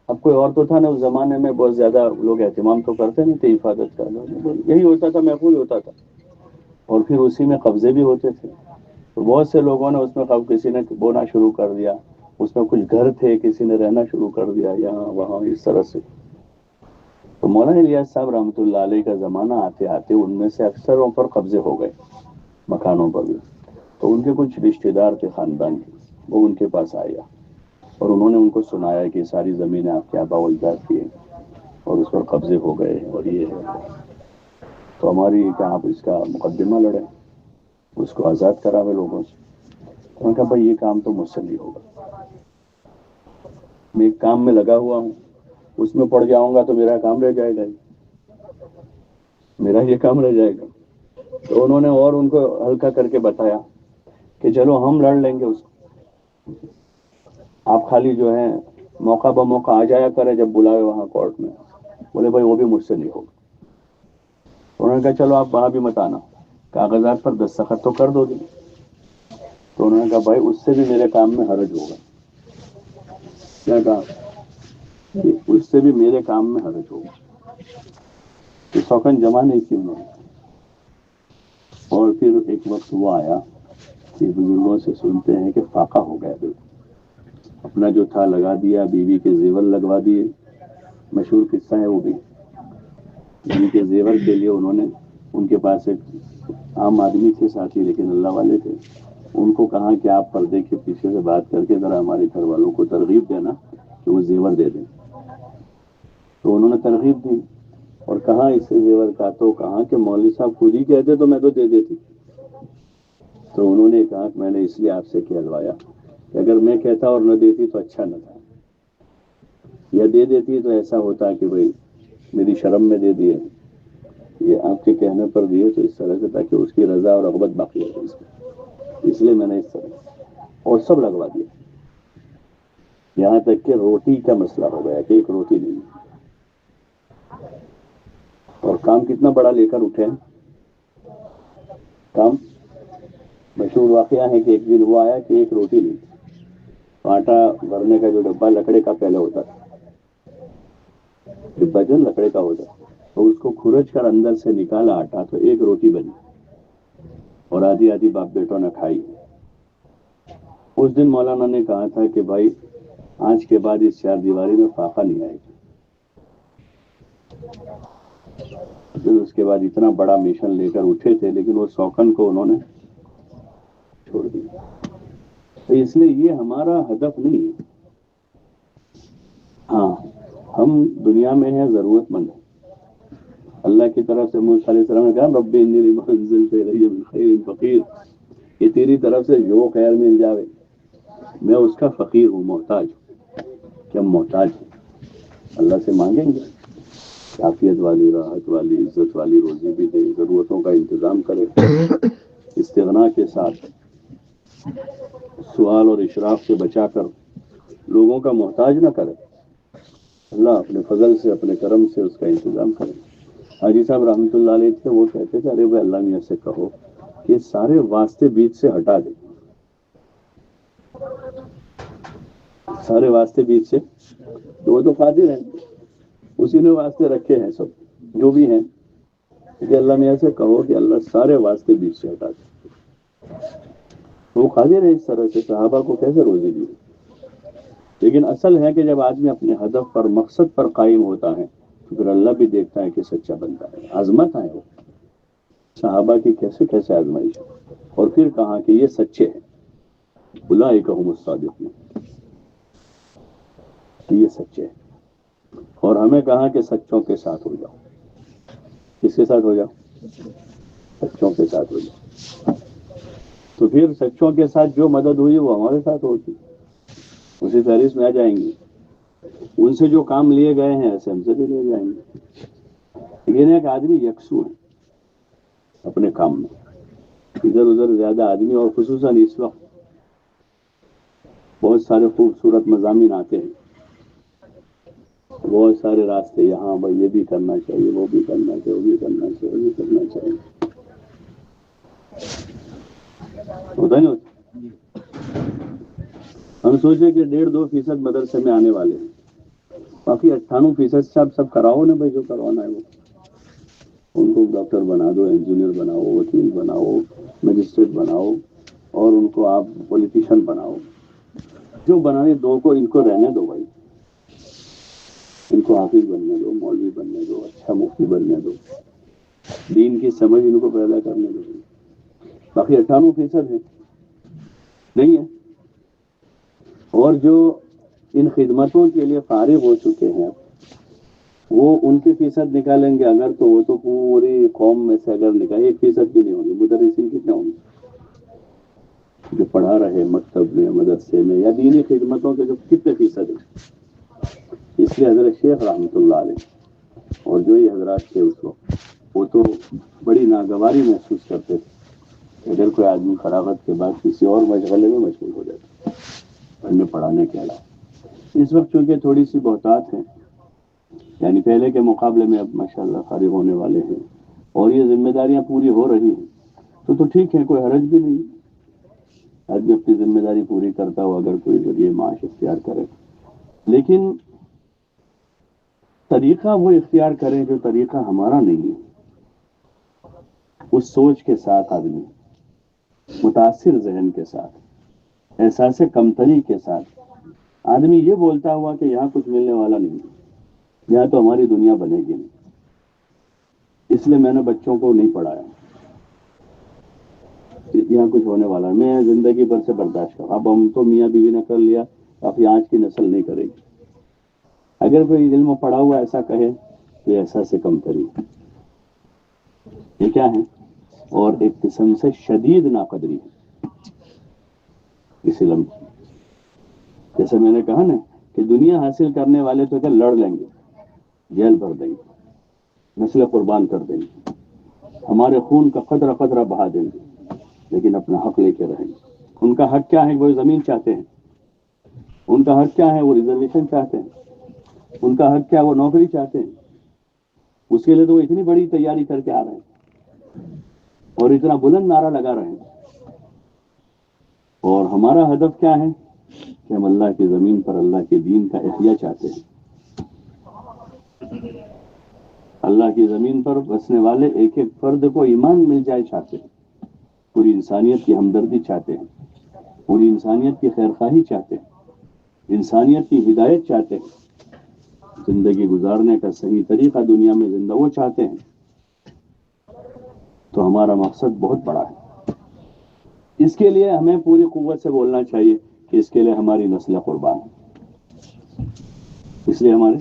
اب کوئی اور تو تھا نا اس زمانے میں، بہت زیادہ لوگ اہتمام تو کرتے نہیں تھے حفاظت کا، یہی ہوتا تھا، محفوظ ہوتا تھا، اور پھر اسی میں قبضے بھی ہوتے تھے، تو بہت سے لوگوں نے اس میں کسی نے بونا شروع کر دیا، اس میں کچھ گھر تھے، کسی نے رہنا شروع کر دیا یہاں وہاں اس طرح سے۔ تو مولانا الیاس صاحب رحمۃ اللہ علیہ کا زمانہ آتے آتے ان میں سے اکثروں پر قبضے ہو گئے، مکانوں پر بھی، تو ان کے کچھ رشتے دار تھے خاندان کے، وہ ان کے پاس آیا اور انہوں نے ان کو سنایا کہ ساری زمینیں آپ کے آبا و اجداد کی ہیں اور اس پر قبضے ہو گئے اور یہ ہے، تو ہماری کہ آپ اس کا مقدمہ لڑیں، اس کو آزاد کراوے لوگوں سے۔ تو نے کہا بھائی یہ کام تو مجھ سے نہیں ہوگا، میں ایک کام میں لگا ہوا ہوں، اس میں پڑ جاؤں گا تو میرا کام رہ جائے گا، میرا یہ کام رہ جائے گا۔ تو انہوں نے اور ان کو ہلکا کر کے بتایا کہ چلو ہم لڑ لیں گے اس کو، آپ خالی جو ہے موقع بموقع آ جایا کرے جب بلائے وہاں کورٹ میں۔ بولے بھائی وہ بھی مجھ سے نہیں ہوگا۔ انہوں نے کہا چلو آپ وہاں بھی مت آنا، کاغذات پر دستخط تو کر دو گے۔ تو انہوں نے کہا بھائی اس سے بھی میرے کام میں حرج ہوگا۔ کیا کہا؟ اس سے بھی میرے کام میں حرج ہوگا۔ تو سوکن جمع نہیں کی انہوں نے، اور پھر ایک وقت وہ آیا کہ بزرگوں سے سنتے ہیں کہ فاقہ ہو گیا، بالکل اپنا جو تھا لگا دیا، بیوی کے زیور لگوا دیے، مشہور قصہ ہے وہ بھی، بیوی کے زیور کے لیے انہوں نے، ان کے پاس ایک عام آدمی تھے ساتھی لیکن اللہ والے تھے، ان کو کہا کہ آپ پردے کے پیچھے سے بات کر کے ذرا ہمارے گھر والوں کو ترغیب دینا کہ وہ زیور دے دیں۔ تو انہوں نے ترغیب دی، اور کہاں اس سے زیور کا، تو کہا کہ مولوی صاحب خود ہی کہتے تو میں تو دے دیتی۔ تو انہوں نے کہا کہ میں نے اس لیے آپ سے کہلوایا کہ اگر میں کہتا اور نہ دیتی تو اچھا نہ تھا، یا دے دیتی تو ایسا ہوتا کہ بھئی میری شرم میں دے دیے، یہ آپ کے کہنے پر دیے تو اس طرح سے تاکہ اس کی رضا اور رغبت باقی رہے اس میں، اس لیے میں نے اس طرح اور سب لگوا دیا، یہاں تک کہ روٹی کا مسئلہ ہو گیا کہ ایک روٹی نہیں، اور کام کتنا بڑا لے کر اٹھے ہیں کام۔ مشہور واقعہ ہے کہ ایک دن وہ آیا کہ ایک روٹی نہیں، آٹا بھرنے کا جو ڈبہ لکڑے کا پہلے ہوتا تھا، ڈبہ جو لکڑے کا ہوتا تو اس کو کھرچ کر اندر سے نکالا آٹا تو ایک روٹی بنی، اور آدھی آدھی باپ بیٹوں نے کھائی۔ اس دن مولانا نے کہا تھا کہ بھائی آج کے بعد اس چار دیواری میں فاقہ نہیں آئے گا۔ پھر اس کے بعد اتنا بڑا مشن لے کر اٹھے تھے، لیکن وہ سوکن کو انہوں نے چھوڑ دیا۔ تو اس لیے یہ ہمارا ہدف نہیں ہے۔ ہاں ہم دنیا میں ہیں، ضرورت مند ہیں، اللہ کی طرف سے موسیٰ علیہ السلام نے کہا رب انی لما انزلت الی من خیر فقیر، کہ تیری طرف سے جو خیر مل جاوے میں اس کا فقیر ہوں، محتاج ہوں۔ کہ ہم محتاج ہیں، اللہ سے مانگیں گے عافیت والی، راحت والی، عزت والی روزی بھی دے، ضرورتوں کا انتظام کرے، استغنا کے ساتھ سوال اور اشراف سے بچا کر لوگوں کا محتاج نہ کرے، اللہ اپنے فضل سے اپنے کرم سے اس کا انتظام کرے۔ حاجی صاحب رحمۃ اللہ علیہ تھے، وہ کہتے تھے ارے بھائی اللہ میاں سے کہو کہ سارے واسطے بیچ سے ہٹا دے، سارے واسطے بیچ سے، وہ تو قادر ہیں، اسی نے واسطے رکھے ہیں سب جو بھی ہیں، کہ اللہ میاں سے کہو کہ اللہ سارے واسطے بیچ سے ہٹا دے۔ وہ قادر ہے اس طرح سے، صحابہ کو کیسے روزی دی۔ لیکن اصل ہے کہ جب آدمی اپنے ہدف پر، مقصد پر قائم ہوتا ہے تو پھر اللہ بھی دیکھتا ہے کہ سچا بنتا ہے۔ عظمت ہے وہ صحابہ کی، کیسے کیسے آزمائش، اور پھر کہا کہ یہ سچے ہیں، اولئک ھم الصادقون، کہ یہ سچے ہیں۔ اور ہمیں کہا کہ سچوں کے ساتھ ہو جاؤ۔ کس کے ساتھ ہو جاؤ؟ سچوں کے ساتھ ہو جاؤ۔ تو پھر سچوں کے ساتھ جو مدد ہوئی وہ ہمارے ساتھ ہوتی، اسی فہرست میں آ جائیں گی۔ ان سے جو کام لیے گئے ہیں ایسے ہم سے بھی لے جائیں گے۔ یہ ایک آدمی یکسو ہے اپنے کام میں، ادھر ادھر زیادہ آدمی، اور خصوصاً اس وقت بہت سارے خوبصورت مضامین آتے ہیں، بہت سارے راستے، یہاں بھائی یہ بھی کرنا چاہیے، وہ بھی کرنا چاہیے، وہ بھی کرنا چاہیے، وہ بھی کرنا چاہیے، ہوتا نہیں ہوتا۔ ہم سوچے کہ 1.5-2% مدرسے میں آنے والے ہیں، باقی 98% سب کراؤ نا بھائی، جو کروانا ہے وہ ان کو ڈاکٹر بنا دو، انجینئر بناؤ، وکیل بناؤ، مجسٹریٹ بناؤ، اور ان کو آپ پولیٹیشین بناؤ، جو بنانے دو کو، ان کو رہنے دو بھائی، ان کو حافظ بننے دو، مولوی بننے دو، اچھا مفتی بننے دو، دین کی سمجھ ان کو پیدا کرنے دو۔ باقی 98% ہے نہیں ہے، اور جو ان خدمتوں کے لیے فارغ ہو چکے ہیں وہ ان کی فیصد نکالیں گے اگر، تو وہ تو پوری قوم میں سے اگر نکالے 1% بھی نہیں ہوں گے۔ مدرسین کتنے ہوں گے جو پڑھا رہے مکتب میں، مدرسے میں، یا دینی خدمتوں کے جو کتنے فیصد ہیں؟ اس لیے حضرت شیخ رحمۃ اللہ علیہ اور جو یہ حضرات تھے اس وقت، وہ تو بڑی ناگواری محسوس کرتے تھے اگر کوئی آدمی فراغت کے بعد کسی اور مشغلے میں مشغول ہو جاتا پڑھنے پڑھانے کے علاوہ۔ اس وقت چونکہ تھوڑی سی بہتات ہے، یعنی پہلے کے مقابلے میں اب ماشاءاللہ فارغ ہونے والے ہیں، اور یہ ذمہ داریاں پوری ہو رہی ہیں، تو ٹھیک ہے، کوئی حرج بھی نہیں، آدمی اپنی ذمہ داری پوری کرتا ہو اگر کوئی ذریعہ معاش اختیار کرے، لیکن طریقہ وہ اختیار کریں جو طریقہ ہمارا نہیں ہے۔ اس سوچ کے ساتھ آدمی، متاثر ذہن کے ساتھ، احساس کمتری کے ساتھ آدمی یہ بولتا ہوا کہ یہاں کچھ ملنے والا نہیں ہے، یہاں تو ہماری دنیا بنے گی نہیں، اس لیے میں نے بچوں کو نہیں پڑھایا، یہاں کچھ ہونے والا ہے، میں زندگی بھر سے برداشت کروں، اب ہم تو میاں بیوی نے کر لیا، اب آج کی نسل نہیں کرے گی۔ اگر کوئی علم پڑھا ہوا ایسا کہے تو یہ احساس کمتری ہے، یہ کیا ہے؟ اور ایک قسم سے شدید ناقدری ہے اس علم کی۔ جیسے میں نے کہا نا کہ دنیا حاصل کرنے والے تو کہ لڑ لیں گے، جیل بھر دیں گے، نسل قربان کر دیں گے، ہمارے خون کا قطرہ قطرہ بہا دیں گے، لیکن اپنا حق لے کے رہیں گے۔ ان کا حق کیا ہے؟ وہ زمین چاہتے ہیں، ان کا حق کیا ہے؟ وہ ریزرویشن چاہتے ہیں، ان کا حق کیا؟ وہ نوکری چاہتے ہیں۔ اس کے لیے تو وہ اتنی بڑی تیاری کر کے آ رہے ہیں اور اتنا بلند نعرہ لگا رہے ہیں۔ اور ہمارا ہدف کیا ہے کہ ہم اللہ کی زمین پر اللہ کے دین کا احیاء چاہتے ہیں۔ اللہ کی زمین پر بسنے والے ایک ایک فرد کو ایمان مل جائے چاہتے ہیں، پوری انسانیت کی ہمدردی چاہتے ہیں، پوری انسانیت کی خیرخواہی چاہتے ہیں، انسانیت کی ہدایت چاہتے ہیں، زندگی گزارنے کا صحیح طریقہ دنیا میں زندہ وہ چاہتے ہیں۔ تو ہمارا مقصد بہت بڑا ہے۔ اس کے لیے ہمیں پوری قوت سے بولنا چاہیے کہ اس کے لیے ہماری نسل قربان ہے، اس لیے ہماری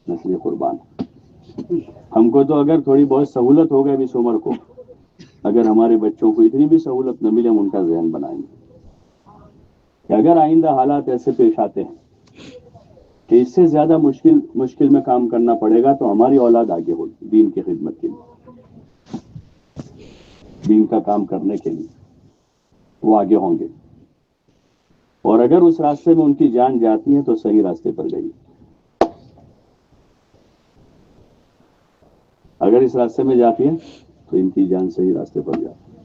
نسل قربان ہے۔ ہم کو تو اگر تھوڑی بہت سہولت ہو گئی اس عمر کو، اگر ہمارے بچوں کو اتنی بھی سہولت نہ ملے، ہم ان کا ذہن بنائیں گے کہ اگر آئندہ حالات ایسے پیش آتے ہیں کہ اس سے زیادہ مشکل میں کام کرنا پڑے گا، تو ہماری اولاد آگے ہوگی دین کی خدمت کے لیے، دین کا کام کرنے کے لیے وہ آگے ہوں گے۔ اور اگر اس راستے میں ان کی جان جاتی ہے تو صحیح راستے پر گئی، اگر اس راستے میں جاتی ہے تو ان کی جان صحیح راستے پر جاتی ہے،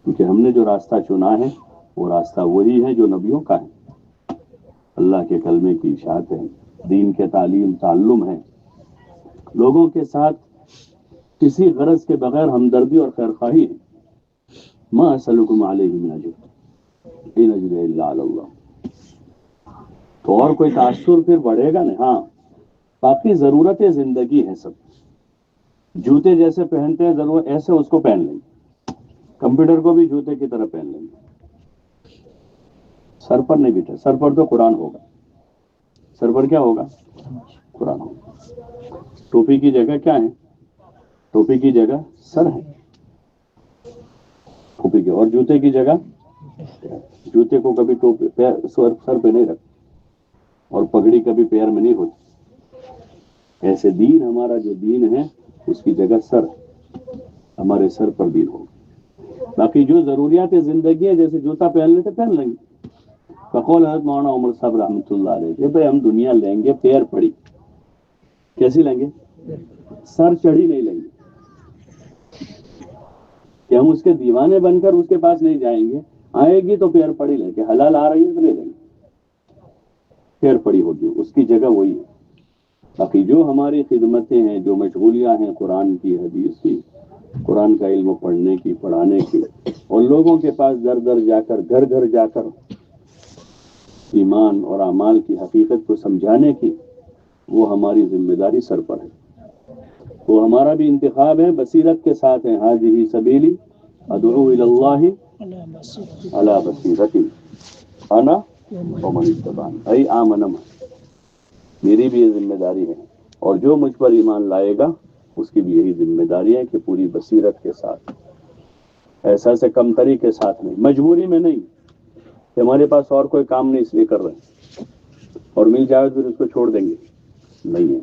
کیونکہ ہم نے جو راستہ چنا ہے وہ راستہ وہی ہے جو نبیوں کا ہے، اللہ کے کلمے کی اشاعت ہے، دین کے تعلم ہے، لوگوں کے ساتھ کسی غرض کے بغیر ہمدردی اور خیرخواہی ہے۔ ما اسألکم علیہ من اجر ان اجریہ الا علی اللہ۔ تو اور کوئی تاثر پھر بڑھے گا نہیں۔ ہاں، باقی ضرورتیں زندگی ہیں، سب جوتے جیسے پہنتے ہیں ضرورت ایسے اس کو پہن لیں گے، کمپیوٹر کو بھی جوتے کی طرح پہن لیں گے۔ سر پر نہیں بٹھے، سر پر تو قرآن ہوگا، سر پر کیا ہوگا؟ قرآن ہوگا۔ ٹوپی کی جگہ کیا ہے؟ ٹوپی کی جگہ سر ہے، ٹوپی کی، اور جوتے کی جگہ، جوتے کو کبھی ٹوپی سر پہ نہیں رکھ، اور پگڑی کبھی پیر میں نہیں ہوتی۔ ایسے دین، ہمارا جو دین ہے اس کی جگہ سر، ہمارے سر پر دین ہوگا۔ باقی جو ضروریات زندگی ہے، جیسے جوتا پہن لیتے پہن لیں گے۔ فقول حضرت مولانا عمر صاحب رحمۃ اللہ علیہ کہ بھائی ہم دنیا لیں گے پیر پڑی، کیسی لیں گے؟ سر چڑھی نہیں لیں گے، کہ ہم اس کے دیوانے بن کر اس کے پاس نہیں جائیں گے، آئے گی تو پیر پڑی لیں گے، حلال آ رہی ہے تو لے لیں گے، پیر پڑی ہوگی، اس کی جگہ وہی ہے۔ باقی جو ہماری خدمتیں ہیں، جو مشغولیاں ہیں قرآن کی، حدیث کی، قرآن کا علم پڑھنے کی، پڑھانے کی، اور لوگوں کے پاس در در جا کر، گھر گھر جا کر ایمان اور اعمال کی حقیقت کو سمجھانے کی، وہ ہماری ذمہ داری سر پر ہے۔ وہ ہمارا بھی انتخاب ہے، بصیرت کے ساتھ ہے۔ ھذہ سبیلی ادعو الی اللہ علی بصیرۃ انا ومن اتبعنی، ای آمن من، میری بھی یہ ذمہ داری ہے، اور جو مجھ پر ایمان لائے گا اس کی بھی یہی ذمہ داری ہے کہ پوری بصیرت کے ساتھ، ایسا سے کمتری کے ساتھ نہیں، مجبوری میں نہیں کہ ہمارے پاس اور کوئی کام نہیں اس لیے کر رہے ہیں، اور مل جائے پھر اس کو چھوڑ دیں گے، نہیں ہے۔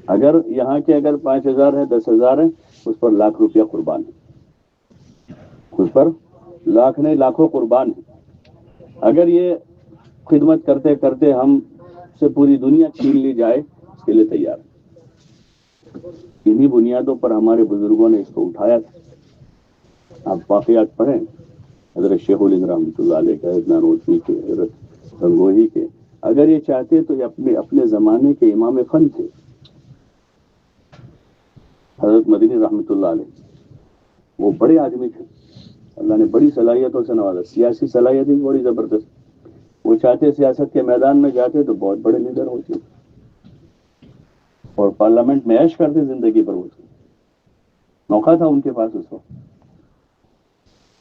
اگر یہاں کے اگر 5,000 ہے، 10,000 ہے، اس پر لاکھ روپیہ قربان ہے، اس پر لاکھ نہیں لاکھوں قربان ہے۔ اگر یہ خدمت کرتے کرتے ہم سے پوری دنیا چھین لی جائے، اس کے لیے تیار ہے۔ انہی بنیادوں پر ہمارے بزرگوں نے اس کو اٹھایا تھا۔ آپ واقعات پڑھیں، حضرت شیخ الہند رحمۃ اللہ علیہ کے، حضرت نانوتوی کے، حضرت گنگوہی کے، اگر یہ چاہتے تو یہ اپنے زمانے کے امام فن تھے۔ حضرت مدنی رحمۃ اللہ علیہ، وہ بڑے آدمی تھے، اللہ نے بڑی صلاحیتوں سے نوازا، سیاسی صلاحیت بھی بڑی زبردست۔ وہ چاہتے سیاست کے میدان میں جاتے تو بہت بڑے لیڈر ہوتے، اور پارلیمنٹ میں عیش کرتے زندگی پر، وہ موقع تھا ان کے پاس اس وقت،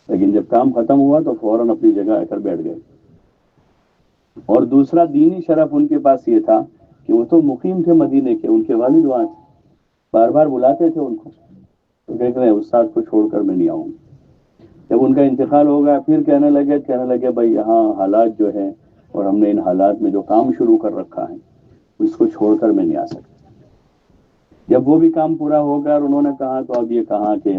لیکن جب کام ختم ہوا تو فوراً اپنی جگہ آ کر بیٹھ گئے۔ اور دوسرا دینی شرف ان کے پاس یہ تھا کہ وہ تو مقیم تھے مدینے کے، ان کے والد وہاں تھے، بار بار بلاتے تھے ان کو، تو کہتے ہیں استاد کو چھوڑ کر میں نہیں آؤں گا۔ جب ان کا انتقال ہو گیا پھر کہنے لگے بھائی یہاں حالات جو ہیں، اور ہم نے ان حالات میں جو کام شروع کر رکھا ہے اس کو چھوڑ کر میں نہیں آ سکتا۔ جب وہ بھی کام پورا ہو گیا اور انہوں نے کہا تو اب یہ کہا کہ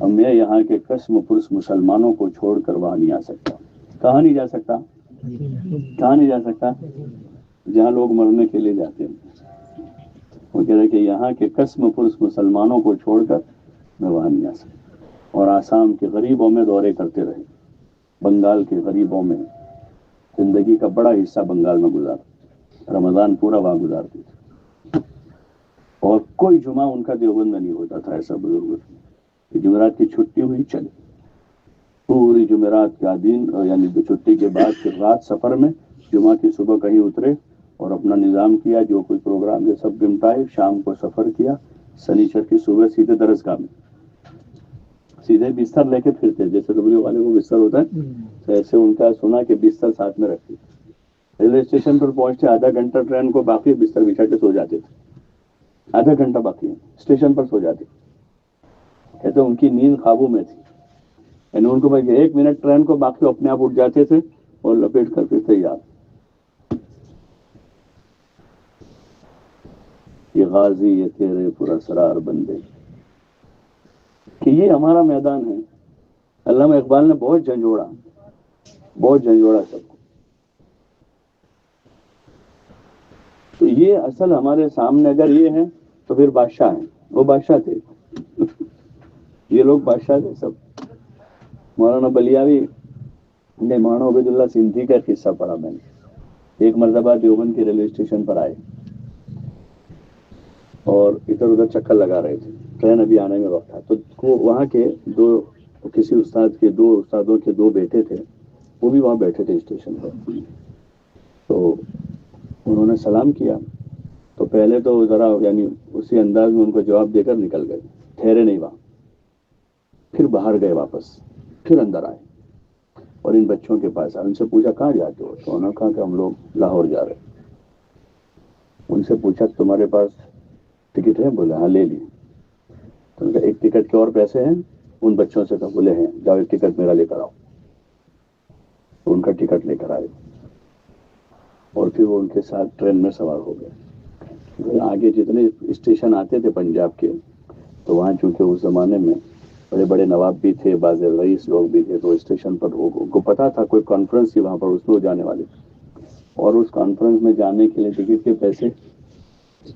میں یہاں کے قسم پرس مسلمانوں کو چھوڑ کر وہاں نہیں آ سکتا. کہاں نہیں جا سکتا؟ کہاں نہیں جا سکتا؟ جہاں لوگ مرنے کے لیے جاتے ہیں. وہ کہہ رہے کہ یہاں کے قسم پرس مسلمانوں کو چھوڑ کر میں وہاں نہیں آ سکتا. اور آسام کے غریبوں میں دورے کرتے رہے, بنگال کے غریبوں میں. زندگی کا بڑا حصہ بنگال میں گزارا, رمضان پورا وہاں گزارتے تھے. اور کوئی جمعہ ان کا دیوبند میں نہیں ہوتا تھا. ایسا بزرگ کہ جمعرات کی چھٹی ہوئی چلے, پوری جمعرات کا دن یعنی چھٹی کے بعد پھر رات سفر میں, جمعہ کی صبح کہیں اترے اور اپنا نظام کیا, جو کوئی پروگرام یہ سب نمٹائے, شام کو سفر کیا, سنیچر کی صبح سیدھے درسگاہ میں, سیدھے بستر لے کے پھرتے. جیسے ڈبلیو والے کو بستر ہوتا ہے ایسے ان کا سنا کہ بستر ساتھ میں رکھتے. ریلوے اسٹیشن پر پہنچتے, آدھا گھنٹہ ٹرین کو باقی, بستر بچھا کے سو جاتے تھے. آدھا گھنٹہ باقی ہے, اسٹیشن پر سو جاتے. کہتے ان کی نیند خوابوں میں تھی, یعنی ان کو بھائی 1 منٹ ٹرین کو باقی اپنے آپ اٹھ جاتے تھے اور لپیٹ کر پھر تیار. یہ غازی یہ تیرے پراسرار بندے, کہ یہ ہمارا میدان ہے. علامہ اقبال نے بہت جھنجھوڑا سب کو. تو یہ اصل ہمارے سامنے اگر یہ ہے تو پھر بادشاہ ہیں. وہ بادشاہ تھے, یہ لوگ بادشاہ تھے سب. مولانا بلیاوی نے مولانا عبید اللہ سندھی کا قصہ پڑھا میں نے. ایک مرتبہ دیوبند کے ریلوے اسٹیشن پر آئے اور ادھر ادھر چکر لگا رہے تھے, ٹرین ابھی آنے میں وقت تھا. تو وہاں کے کسی استادوں کے 2 بیٹے تھے, وہ بھی وہاں بیٹھے تھے اسٹیشن پر. تو انہوں نے سلام کیا تو پہلے تو ذرا یعنی اسی انداز میں ان کو جواب دے کر نکل گئے, ٹھہرے نہیں وہاں. پھر باہر گئے واپس, پھر اندر آئے اور ان بچوں کے پاس آئے. ان سے پوچھا کہاں جاتے ہو؟ تو انہوں نے کہا کہ ہم لوگ لاہور جا رہے ہیں. ان سے پوچھا تمہارے پاس ٹکٹ ہے؟ بولے ہاں لے لی. تو ان کا ایک ٹکٹ کے اور پیسے ہیں؟ ان بچوں سے کہا, بولے ہیں. جاؤ ایک ٹکٹ میرا لے کر آؤ. تو ان کا ٹکٹ لے کر آئے اور پھر وہ ان کے ساتھ ٹرین میں سوار ہو گئے. آگے جتنے اسٹیشن آتے تھے پنجاب کے, تو وہاں چونکہ اس زمانے میں بڑے بڑے نواب بھی تھے, بعض رئیس لوگ بھی تھے, تو اسٹیشن پر ان کو پتا تھا کوئی کانفرنس تھی وہاں پر, اس میں وہ جانے والے تھے. اور اس کانفرنس میں جانے کے لیے ٹکٹ کے پیسے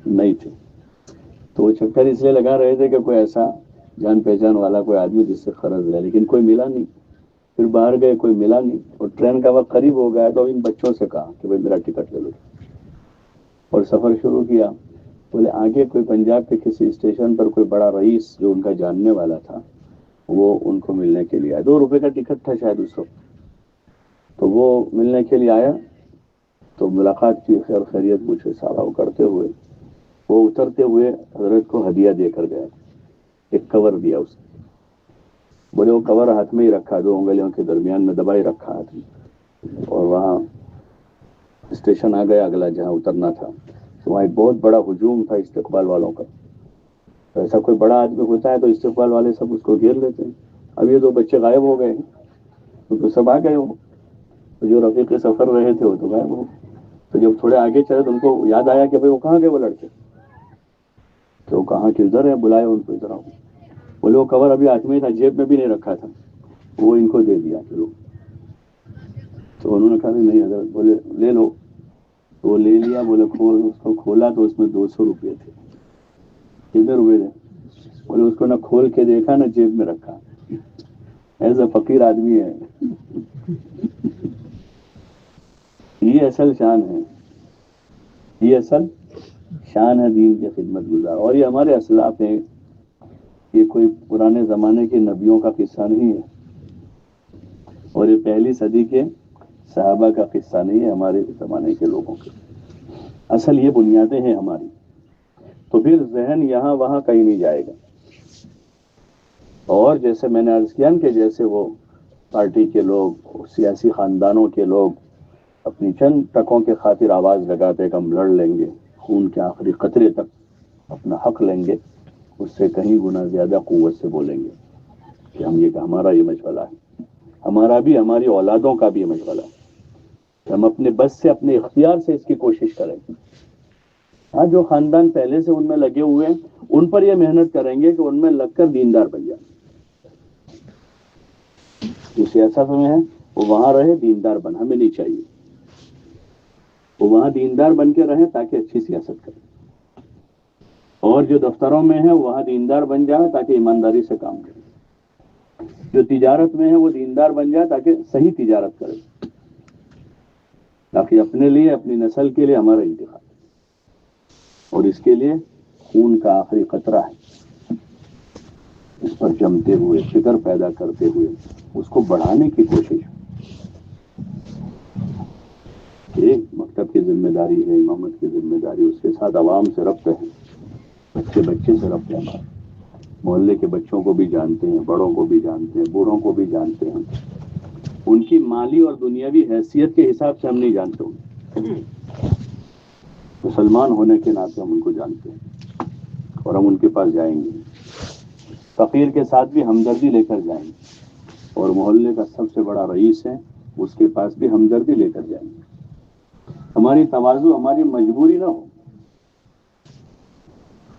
نہیں تھے. تو وہ چکر اس لیے لگا رہے تھے کہ کوئی ایسا جان پہچان والا کوئی آدمی جس سے قرض لے, لیکن کوئی ملا نہیں. پھر باہر گئے, کوئی ملا نہیں, اور ٹرین کا وقت قریب ہو گیا. تو ان بچوں سے کہا کہ بھائی میرا ٹکٹ لے لو, اور سفر شروع کیا. بولے آگے کوئی پنجاب کے کسی اسٹیشن پر کوئی بڑا رئیس جو ان کا جاننے والا تھا, وہ ان کو ملنے کے لیے آیا. 2 روپے کا ٹکٹ تھا شاید اس وقت. تو وہ ملنے کے لیے آیا, تو ملاقات کی, خیر خیریت پوچھے, سلام کرتے ہوئے وہ اترتے ہوئے حضرت کو ہدیہ دے کر گیا. ایک کور دیا اس نے. بولے وہ کور ہاتھ میں ہی رکھا, 2 انگلیوں کے درمیان میں دبائے رکھا ہاتھ میں. اور وہاں اسٹیشن آ گیا اگلا جہاں اترنا تھا. تو وہاں ایک بہت بڑا ہجوم تھا استقبال والوں کا. تو ایسا کوئی بڑا آدمی ہوتا ہے تو استقبال والے سب اس کو گھیر لیتے ہیں. اب یہ 2 بچے غائب ہو گئے, تو سب آ گئے. وہ جو رفیق سفر رہے تھے وہ تو غائب ہو. تو جب تھوڑے آگے چلے تو ان کو یاد آیا کہ بھائی وہ کہاں گئے وہ لڑکے. تو کہاں کہ ادھر ہے, بلائے ان کو ادھر آؤ. بولے وہ کور ابھی ہاتھ میں تھا, جیب میں بھی نہیں رکھا تھا, وہ ان کو دے دیا. چلو, تو انہوں نے کہا نہیں حضرت. بولے لے لو. تو وہ لے لیا. بولے اس کو کھولا تو اس میں 200 روپے تھے. کتنے روپے تھے؟ بولے اس کو نہ کھول کے دیکھا نہ جیب میں رکھا. ایسا فقیر آدمی ہے. یہ اصل شان ہے, یہ اصل شان ہے دین کی خدمت گزار. اور یہ ہمارے اسلاف ہیں, یہ کوئی پرانے زمانے کے نبیوں کا قصہ نہیں ہے, اور یہ پہلی صدی کے صحابہ کا قصہ نہیں ہے, ہمارے زمانے کے لوگوں کا. اصل یہ بنیادیں ہیں ہماری. تو پھر ذہن یہاں وہاں کہیں نہیں جائے گا. اور جیسے میں نے عرض کیا کہ جیسے وہ پارٹی کے لوگ, سیاسی خاندانوں کے لوگ اپنی چند ٹکوں کے خاطر آواز لگاتے کہ ہم لڑ لیں گے, خون کے آخری قطرے تک اپنا حق لیں گے, اس سے کہیں گنا زیادہ قوت سے بولیں گے کہ ہمارا یہ مشغلہ ہے, ہمارا بھی, ہماری اولادوں کا بھی یہ مشغلہ ہے کہ ہم اپنے بس سے, اپنے اختیار سے اس کی کوشش کریں. ہاں جو خاندان پہلے سے ان میں لگے ہوئے ہیں ان پر یہ محنت کریں گے کہ ان میں لگ کر دیندار بن جائیں. جو سیاست میں ہے وہ وہاں رہے دیندار بن، ہمیں نہیں چاہیے. وہ وہاں دیندار بن کے رہیں تاکہ اچھی سیاست کریں. اور جو دفتروں میں ہے وہاں دیندار بن جائے تاکہ ایمانداری سے کام کرے. جو تجارت میں ہے وہ دیندار بن جائے تاکہ صحیح تجارت کرے، تاکہ اپنے لیے اپنی نسل کے لیے ہمارا انتخاب. اور اس کے لیے خون کا آخری قطرہ ہے، اس پر جمتے ہوئے فکر پیدا کرتے ہوئے اس کو بڑھانے کی کوشش. ایک مکتب کی ذمہ داری ہے، امامت کی ذمہ داری، اس کے ساتھ عوام سے ربط ہے، بچے سے ربط ہے. ہمارا محلے کے بچوں کو بھی جانتے ہیں، بڑوں کو بھی جانتے ہیں، بوڑھوں کو بھی جانتے ہیں. ان کی مالی اور دنیاوی حیثیت کے حساب سے ہم نہیں جانتے ہوں. مسلمان ہونے کے ناطے ہم ان کو جانتے ہیں اور ہم ان کے پاس جائیں گے. فقیر کے ساتھ بھی ہمدردی لے کر جائیں گے، اور محلے کا سب سے بڑا رئیس ہے اس کے پاس بھی ہمدردی لے کر جائیں گے. ہماری تواضع ہماری مجبوری نہ ہو.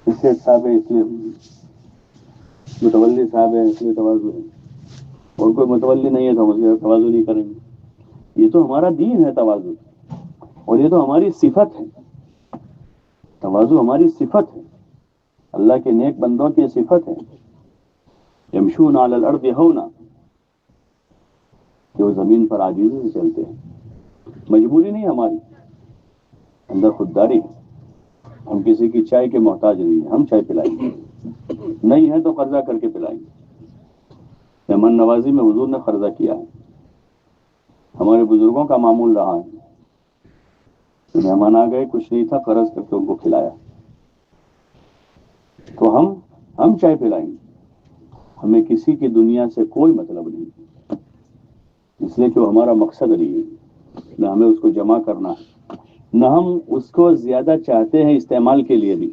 اس سے صاحب ہے اس لیے متولی صاحب ہے اس لیے تواضع ہے، اور کوئی متولی نہیں ہے تو ہم تواضع نہیں کریں گے. یہ تو ہمارا دین ہے تواضع، اور یہ تو ہماری صفت ہے. تواضع ہماری صفت ہے، اللہ کے نیک بندوں کی صفت ہے. یمشون علی الارض ہونا، کہ وہ زمین پر عاجزی سے چلتے ہیں. مجبوری نہیں ہماری، اندر خودداری. ہم کسی کی چائے کے محتاج نہیں ہیں، ہم چائے پلائیں گے. نہیں ہے تو قرضہ کر کے پلائیں گے. مہمان نوازی میں حضور نے قرضہ کیا ہے، ہمارے بزرگوں کا معمول رہا ہے. مہمان آ گئے، کچھ نہیں تھا، قرض کر کے ان کو کھلایا. تو ہم چائے پلائیں گے. ہمیں کسی کی دنیا سے کوئی مطلب نہیں، اس لیے کہ وہ ہمارا مقصد نہیں ہے. نہ ہمیں اس کو جمع کرنا ہے، نہ ہم اس کو زیادہ چاہتے ہیں استعمال کے لیے بھی.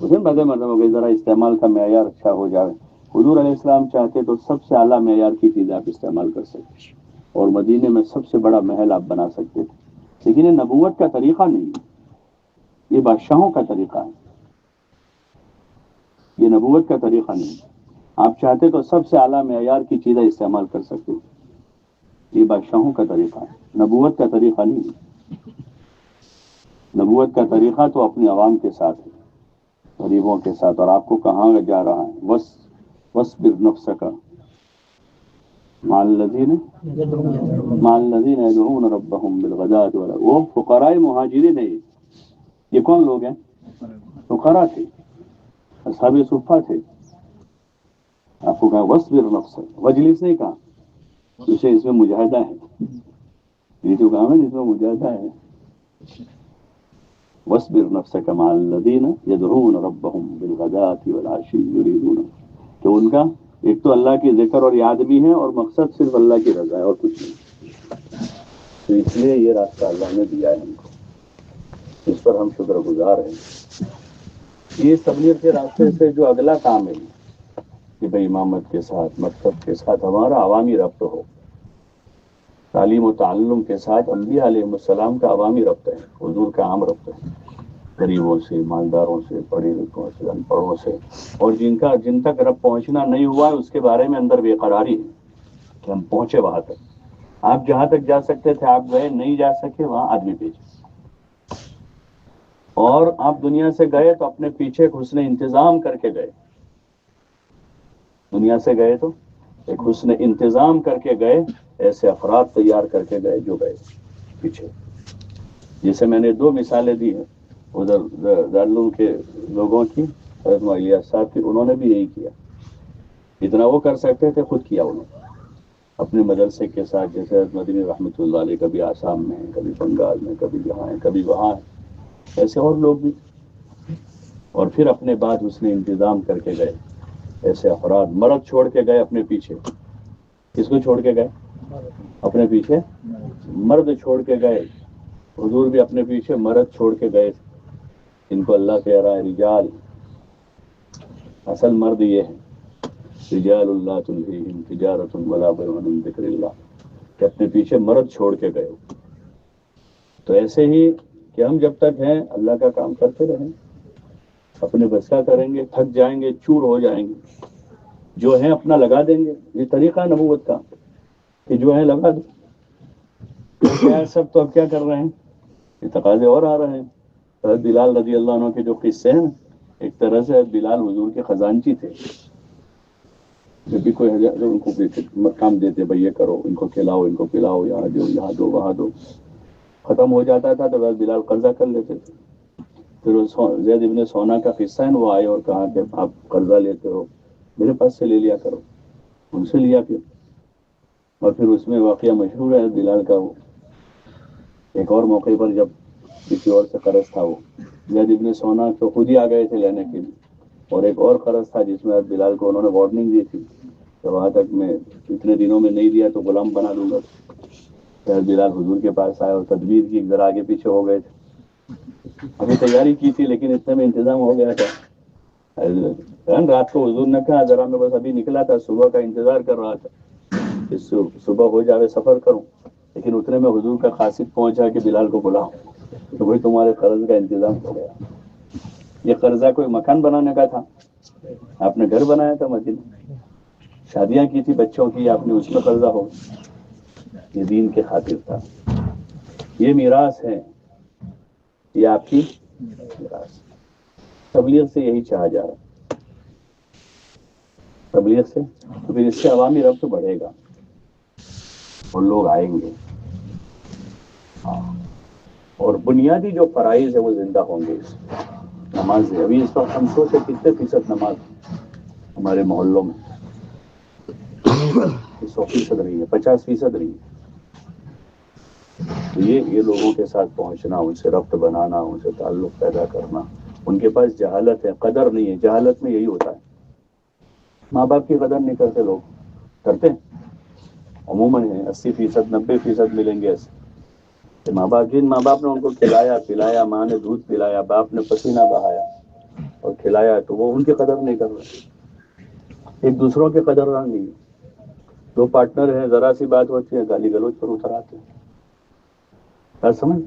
اسے بدے مطلب ہو گئی ذرا استعمال کا معیار اچھا ہو جائے. حضور علیہ السلام چاہتے تو سب سے اعلیٰ معیار کی چیزیں آپ استعمال کر سکتے، اور مدینے میں سب سے بڑا محل آپ بنا سکتے تھے. لیکن یہ نبوت کا طریقہ نہیں ہے، یہ بادشاہوں کا طریقہ ہے. یہ نبوت کا طریقہ نہیں. آپ چاہتے تو سب سے اعلیٰ معیار کی چیزیں استعمال کر سکتے. یہ بادشاہوں کا طریقہ ہے، نبوت کا طریقہ نہیں. نبوت کا طریقہ تو اپنے عوام کے ساتھ ہے، غریبوں کے ساتھ. اور آپ کو کہاں جا رہا ہے؟ وَاصْبِرْ نَفْسَكَ مَعَ الَّذِينَ يَدْعُونَ رَبَّهُمْ بِالْغَدَاةِ وَالْعَشِيِّ. وہ فقراء مہاجرین ہیں. یہ کون لوگ ہیں؟ فقراء تھے، اصحاب صفہ تھے. آپ کو کہا وَاصْبِرْ نَفْسَكَ، وجلس نہیں کہا. اسے اس میں مجاہدہ ہے، یہ تو کام ہے جس میں مجاہدہ ہے. وَاصْبِرْ نَفْسَكَ مَعَ الَّذِينَ يَدْعُونَ رَبَّهُمْ بِالْغَدَاةِ وَالْعَشِيِّ يُرِيدُونَ. کہ ان کا ایک تو اللہ کی ذکر اور یاد بھی ہے، اور مقصد صرف اللہ کی رضا ہے اور کچھ نہیں. تو اس لیے یہ راستہ اللہ نے دیا ہے ہم کو، اس پر ہم شکر گزار ہیں. یہ تبلیغ کے راستے سے جو اگلا کام ہے کہ بھئی امامت کے ساتھ، مکتب کے ساتھ ہمارا عوامی ربط ہو. تعلیم و تعلم کے ساتھ انبیاء علیہ السلام کا عوامی ربط ہے، حضور کا عام ربط ہے. غریبوں سے، مالداروں سے، پڑھے لکھوں سے، ان پڑھوں سے. اور جن تک رب پہنچنا نہیں ہوا اس کے بارے میں اندر بے قراری ہے کہ ہم پہنچے وہاں تک. آپ جہاں تک جا سکتے تھے آپ گئے، نہیں جا سکے وہاں آدمی بھیجے. اور آپ دنیا سے گئے تو اپنے پیچھے حسن انتظام کر کے گئے. دنیا سے گئے تو ایک حسن انتظام کر کے گئے، ایسے افراد تیار کر کے گئے جو گئے پیچھے. جیسے میں نے 2 مثالیں دی ہیں ادھر دارالعلوم کے لوگوں کی، حضرت الیاس صاحب کی. انہوں نے بھی یہی کیا، جتنا وہ کر سکتے تھے خود کیا انہوں نے اپنے مدرسے کے ساتھ. جیسے حضرت مدنی رحمۃ اللہ علیہ کبھی آسام میں ہیں، کبھی بنگال میں، کبھی یہاں ہیں، کبھی وہاں ہیں. ایسے اور لوگ بھی. اور پھر اپنے بعد اس نے انتظام کر کے گئے ایسے افراد. مرد چھوڑ کے گئے اپنے پیچھے. کس کو چھوڑ کے گئے؟ اپنے پیچھے مرد چھوڑ کے گئے. حضور بھی اپنے پیچھے مرد چھوڑ کے گئے تھے. ان کو اللہ کہہ رہا ہے رجال. اصل مرد یہ ہے، رجال لا تلہیہم تجارۃ ولا بیع عن ذکر اللہ، کہ اپنے پیچھے مرد چھوڑ کے گئے. تو ایسے ہی کہ ہم جب تک ہیں اللہ کا کام کرتے رہیں. اپنے بس کا کریں گے، تھک جائیں گے، چور ہو جائیں گے، جو ہیں اپنا لگا دیں گے. یہ طریقہ ہے نبوت کا کہ جو ہے لگا دو. سب تو اب کیا کر رہے ہیں، یہ تقاضے اور آ رہے ہیں. حضرت بلال رضی اللہ عنہ کے جو قصے ہیں، ایک طرح سے حضرت بلال حضور کے خزانچی تھے. جب بھی کوئی حضرت ان کو کام دیتے، بھائی یہ کرو، ان کو کھلاؤ، ان کو پلاؤ، یہاں دو، یہاں دو، وہاں دو. ختم ہو جاتا تھا تو حضرت بلال قرضہ کر لیتے تھے. پھر زید ابن سونا کا قصہ ہے، وہ آئے اور کہا کہ آپ قرضہ لیتے ہو، میرے پاس سے لے لیا کرو. ان سے لیا پھر. اور پھر اس میں واقعہ مشہور ہے بلال کا. وہ ایک اور موقع پر جب کسی اور سے قرض تھا، وہ زید ابن سونا تو خود ہی آ گئے تھے لینے کے لیے، اور ایک اور قرض تھا جس میں بلال کو انہوں نے وارننگ دی تھی کہ وہاں تک میں اتنے دنوں میں نہیں دیا تو غلام بنا دوں گا. بلال حضور کے پاس آئے اور تدبیر کی، ذرا آگے پیچھے ہو گئے تھے. ابھی تیاری کی تھی لیکن اتنے میں انتظام ہو گیا تھا. رات کو حضور نے کہا ذرا میں بس ابھی نکلا تھا، صبح کا انتظار کر رہا تھا کہ صبح ہو جاوے سفر کروں، لیکن اتنے میں حضور کا قاصد پہنچا کہ بلال کو بلاؤ. تو بھائی تمہارے قرض کا انتظام ہو گیا. یہ قرضہ کوئی مکان بنانے کا تھا، آپ نے گھر بنایا تھا مدینے، شادیاں کی تھی بچوں کی، آپ نے اس میں قرضہ ہو. یہ دین کے خاطر تھا. یہ میراث ہے، یہ آپ کی میراث. تبلیغ سے یہی چاہا جا رہا ہے، تبلیغ سے. تو پھر اس سے عوامی ربط بڑھے گا اور لوگ آئیں گے، اور بنیادی جو فرائض ہے وہ زندہ ہوں گے. نماز ہے. ابھی اس وقت ہم سوچے کتنے فیصد نماز ہمارے محلوں میں؟ 100% رہی ہے، 50% رہی ہے. یہ لوگوں کے ساتھ پہنچنا، ان سے ربط بنانا، ان سے تعلق پیدا کرنا. ان کے پاس جہالت ہے، قدر نہیں ہے. جہالت میں یہی ہوتا ہے. ماں باپ کی قدر نہیں کرتے لوگ، کرتے عموماً ہیں 80%، 90% ملیں گے ایسے. ماں باپ، جن ماں باپ نے ان کو کھلایا پلایا، ماں نے دودھ پلایا، باپ نے پسینہ بہایا اور کھلایا، تو وہ ان کی قدر نہیں کر رہے. ایک دوسروں کے قدردان نہیں. دو پارٹنر ہیں، ذرا سی بات ہوتی ہے گالی گلوچ پر اتر آتے ہیں. بات سمجھ